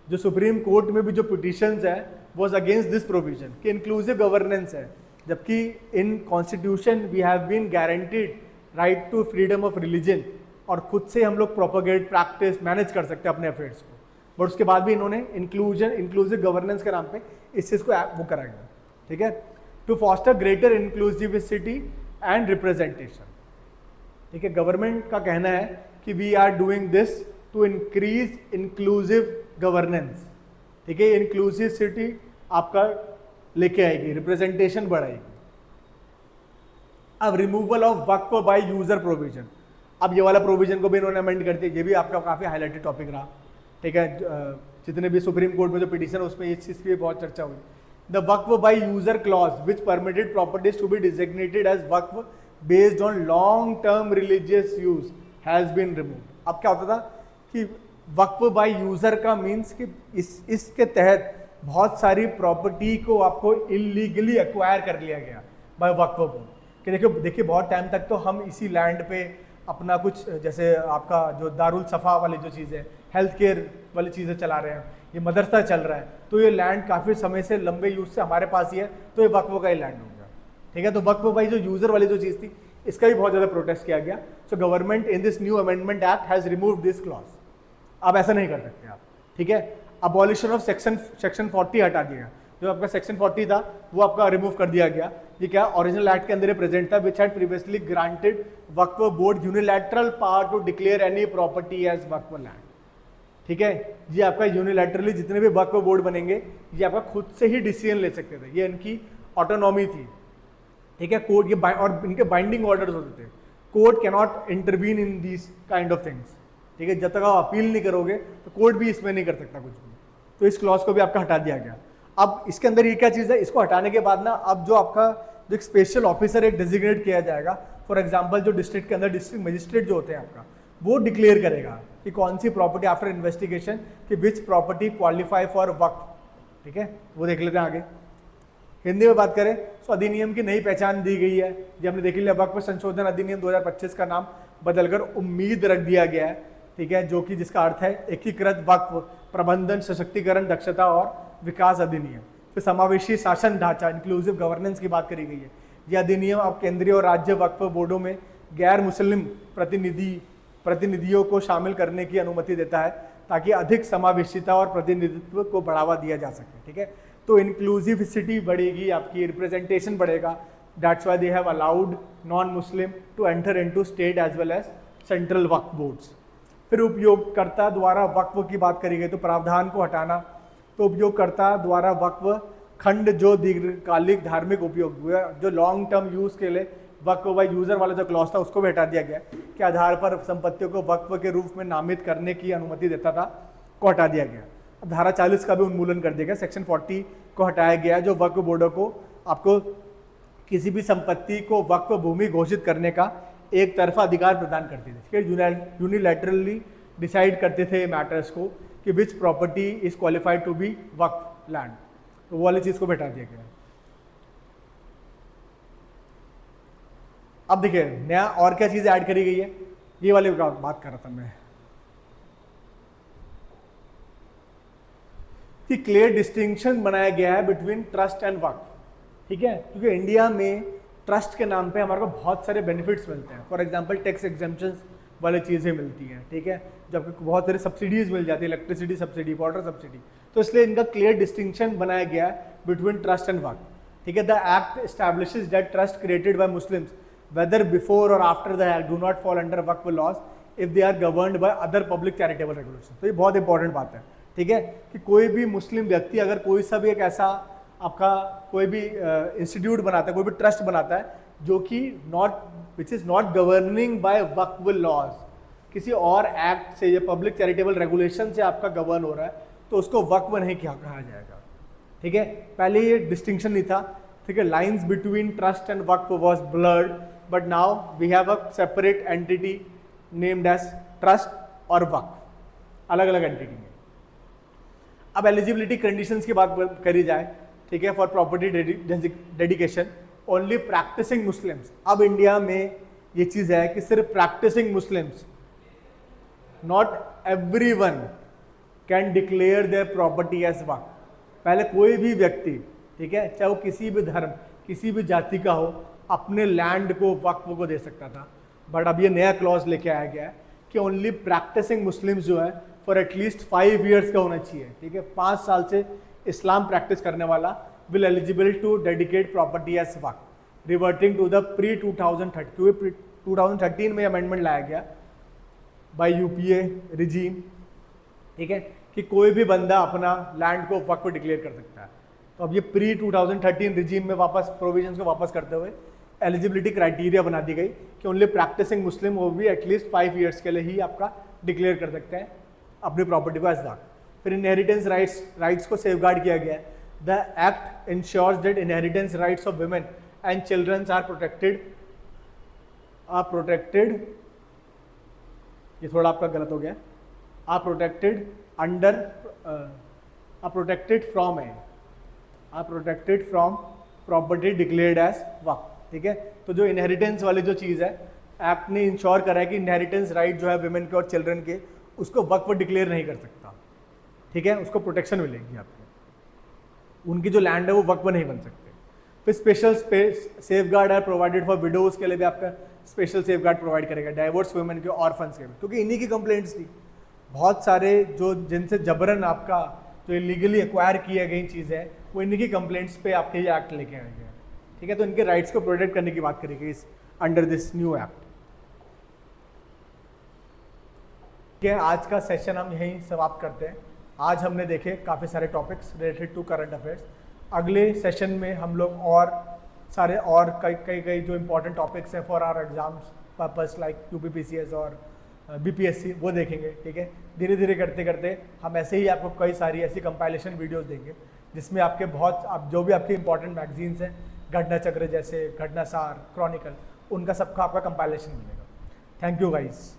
Speaker 1: जो सुप्रीम कोर्ट में भी जो पिटिशंस है वाज अगेंस्ट दिस प्रोविजन कि इंक्लूसिव गवर्नेंस है, जबकि in constitution we have been guaranteed right to freedom of religion, और खुद से हम लोग प्रोपोगेट प्रैक्टिस मैनेज कर सकते हैं अपने अफेयर्स को। बट उसके बाद भी इन्होंने इंक्लूसिव गवर्नेंस के नाम पे इस चीज़ को वो करा गया, ठीक है, to foster greater inclusivity and representation, ठीक है। गवर्नमेंट का कहना है कि we are doing this to increase inclusive governance, ठीक है। इंक्लूसिविटी आपका लेके आएगी, रिप्रेजेंटेशन बढ़ाएगी। अब removal of Waqf by user provision, अब ये वाला प्रोविजन को भी इन्होंने अमेंड कर दिया। ये भी आपका काफी हाईलाइटेड टॉपिक रहा, ठीक है। जितने भी सुप्रीम कोर्ट में जो पिटीशन है उसमें इस चीज की बहुत चर्चा हुई। The Waqf by user clause which permitted properties to be designated as Waqf based on long term religious use has been removed. अब क्या होता था कि वक्फ बाय यूजर का मीन्स कि इसके तहत बहुत सारी प्रॉपर्टी को आपको इलीगली एक्वायर कर लिया गया बाय वक्फ बोर्ड, कि देखिए बहुत टाइम तक तो हम इसी लैंड पे अपना कुछ, जैसे आपका जो दारुल सफ़ा वाली जो चीज़ है, हेल्थ केयर वाली चीज़ें चला रहे हैं, ये मदरसा चल रहा है, तो ये लैंड काफ़ी समय से लंबे यूज से हमारे पास ही है, तो ये वक्फ का ही लैंड हो गया, ठीक है। तो वक्फ बाई जो यूजर वाली जो चीज़ थी, इसका भी बहुत ज़्यादा प्रोटेस्ट किया गया। So government in this new amendment act has remove this clause. अब ऐसा नहीं कर सकते आप, ठीक है। अबॉलिशन ऑफ सेक्शन 40 हटा दिया, जो आपका सेक्शन 40 था वो आपका रिमूव कर दिया गया। ये क्या ओरिजिनल एक्ट के अंदर ही प्रेजेंट था, which had previously granted Waqf board unilateral power to declare any property as Waqf land, ठीक है। ये आपका यूनिलैटरली जितने भी वक्फ बोर्ड बनेंगे ये आपका खुद से ही डिसीजन ले सकते थे, ये इनकी ऑटोनॉमी थी, ठीक है। कोर्ट ये और इनके बाइंडिंग ऑर्डर्स होते थे, court can not intervene in these kind of things, ठीक है। जब तक आप अपील नहीं करोगे तो कोर्ट भी इसमें नहीं कर सकता कुछ भी। तो इस क्लॉज को भी आपका हटा दिया गया। अब इसके अंदर ये क्या चीज़ है, इसको हटाने के बाद ना अब जो आपका जो एक स्पेशल ऑफिसर एक डिजिग्नेट किया जाएगा, फॉर एग्जांपल जो डिस्ट्रिक्ट के अंदर डिस्ट्रिक्ट मजिस्ट्रेट जो होते हैं आपका, वो डिक्लेयर करेगा कि कौन सी प्रॉपर्टी आफ्टर इन्वेस्टिगेशन कि विच प्रॉपर्टी क्वालिफाई फॉर वक्फ, ठीक है। वो देख लेते हैं आगे। हिंदी में बात करें तो अधिनियम की नई पहचान दी गई है, ये हमने देख लिया, वक्फ संशोधन अधिनियम 2025 का नाम बदलकर उम्मीद रख दिया गया है, ठीक है, जो कि जिसका अर्थ है एकीकृत वक्फ प्रबंधन सशक्तिकरण दक्षता और विकास अधिनियम। फिर समावेशी शासन ढांचा इंक्लूसिव गवर्नेंस की बात करी गई है। यह अधिनियम अब केंद्रीय और राज्य वक्फ बोर्डों में गैर मुस्लिम प्रतिनिधियों को शामिल करने की अनुमति देता है, ताकि अधिक समावेशिता और प्रतिनिधित्व को बढ़ावा दिया जा सके, ठीक है। तो इंक्लूसिविटी बढ़ेगी, आपकी रिप्रेजेंटेशन बढ़ेगा। That's why they have allowed non Muslim to enter into state as well as central Waqf boards. फिर उपयोगकर्ता द्वारा वक्फ की बात करी गई, तो प्रावधान को हटाना, तो उपयोगकर्ता द्वारा वक्फ खंड जो दीर्घकालिक धार्मिक उपयोग हुआ, जो लॉन्ग टर्म यूज के लिए वक्फ बाय यूजर वाला जो क्लॉज था उसको भी हटा दिया गया, के आधार पर संपत्तियों को वक्फ के रूप में नामित करने की अनुमति देता था, को हटा दिया गया। अब धारा 40 का भी उन्मूलन कर दिया गया, सेक्शन 40 को हटाया गया, जो वक्फ बोर्डों को आपको किसी भी संपत्ति को वक्फ भूमि घोषित करने का एक तरफा अधिकार प्रदान करती थी, यूनिलैटरली डिसाइड करते थे मैटर्स को कि which property is qualified to be waqf land, तो वो वाली चीज को बैठा दिया गया। अब देखिए नया और क्या चीज ऐड करी गई है, ये वाली बात कर रहा था मैं कि क्लियर डिस्टिंक्शन बनाया गया है बिटवीन ट्रस्ट एंड वक्फ, ठीक है, क्योंकि इंडिया में ट्रस्ट के नाम पे हमारे को बहुत सारे बेनिफिट्स मिलते हैं। फॉर एग्जांपल टैक्स एग्जेम्पशंस वाली चीज़ें मिलती हैं, ठीक है, जबकि बहुत सारी सब्सिडीज मिल जाती है, इलेक्ट्रिसिटी सब्सिडी, वाटर सब्सिडी, तो इसलिए इनका क्लियर डिस्टिंक्शन बनाया गया है बिटवीन ट्रस्ट एंड वक्फ, ठीक है। The act establishes that trust created by Muslims whether before or after the act do not fall under Waqf laws if they are governed by other public charitable regulation. तो ये बहुत important बात है, ठीक है, कि कोई भी मुस्लिम व्यक्ति अगर कोई सा भी एक ऐसा आपका कोई भी इंस्टीट्यूट बनाता है, कोई भी ट्रस्ट बनाता है जो कि which is not governing by waqf laws, किसी और एक्ट से या पब्लिक चैरिटेबल रेगुलेशन से आपका गवर्न हो रहा है, तो उसको वक्फ नहीं कहा जाएगा, ठीक है। पहले ये डिस्टिंक्शन नहीं था, ठीक है, lines between trust and waqf was blurred, but now we have a separate entity named as trust और वक्फ, अलग अलग एंटिटी है। अब एलिजिबिलिटी कंडीशंस की बात करी जाए, ठीक है, for property dedication only practising Muslims. अब इंडिया में ये चीज है कि सिर्फ practising Muslims, not everyone can declare their property as Waqf. पहले कोई भी व्यक्ति, ठीक है, चाहे वो किसी भी धर्म किसी भी जाति का हो, अपने लैंड को वक्फ को दे सकता था। बट अब ये नया क्लॉज लेके आया गया है कि ओनली प्रैक्टिसिंग मुस्लिम्स जो है फॉर एटलीस्ट 5 years का होना चाहिए, ठीक है, 5 साल से इस्लाम प्रैक्टिस करने वाला will eligible to dedicate property as waqf, reverting to the pre 2013 में अमेंडमेंट लाया गया बाय यूपीए रिजीम, ठीक है, कि कोई भी बंदा अपना लैंड को वक्फ डिक्लेयर कर सकता है। तो अब ये प्री 2013 रिजीम में वापस प्रोविजंस को वापस करते हुए एलिजिबिलिटी क्राइटेरिया बना दी गई कि ओनली प्रैक्टिसिंग मुस्लिम वो भी एटलीस्ट 5 years के लिए ही आपका डिक्लेयर कर सकते हैं अपनी प्रॉपर्टी को एज वक्फ। फिर इनहेरिटेंस राइट्स को सेफगार्ड किया गया है। The act ensures that inheritance rights of women and childrens are protected, ये थोड़ा आपका गलत हो गया, are protected under protected from property declared as Waqf, ठीक है। तो जो इनहेरिटेंस वाली जो चीज़ है, एक्ट ने इंश्योर करा है कि इनहेरिटेंस राइट जो है वुमेन के और चिल्ड्रन के, उसको वक्फ डिक्लेयर नहीं कर सकता, ठीक है, उसको प्रोटेक्शन मिलेगी आपको, उनकी जो लैंड है वो वक्फ नहीं बन सकते। फिर special safeguard are provided for widows के लिए भी आपका स्पेशल सेफगार्ड प्रोवाइड करेगा, डाइवोर्स वुमेन के, ऑर्फन्स के भी, क्योंकि इन्हीं की कंप्लेंट्स थी। बहुत सारे जो जिनसे जबरन आपका जो इलीगली एक्वायर किया गई चीज़ है वो इन्हीं की कंप्लेंट्स पे आपके ये एक्ट लेके आए गए, ठीक है। तो इनके राइट्स को प्रोटेक्ट करने की बात करी गई इस अंडर दिस न्यू एक्ट। ठीक है, आज का सेशन हम यहीं समाप्त करते हैं। आज हमने देखे काफ़ी सारे topics related to current affairs. अगले सेशन में हम लोग और सारे और कई जो इंपॉर्टेंट टॉपिक्स हैं for our exams purpose like UPPCS और बीपीएससी वो देखेंगे, ठीक है। धीरे धीरे करते करते हम ऐसे ही आपको कई सारी ऐसी कंपाइलेशन वीडियोस देंगे जिसमें आपके बहुत जो भी आपके इंपॉर्टेंट मैगजीन्स हैं, घटना चक्र जैसे घटनासार, क्रॉनिकल, उनका सबका आपका कंपाइलेशन मिलेगा। Thank you guys.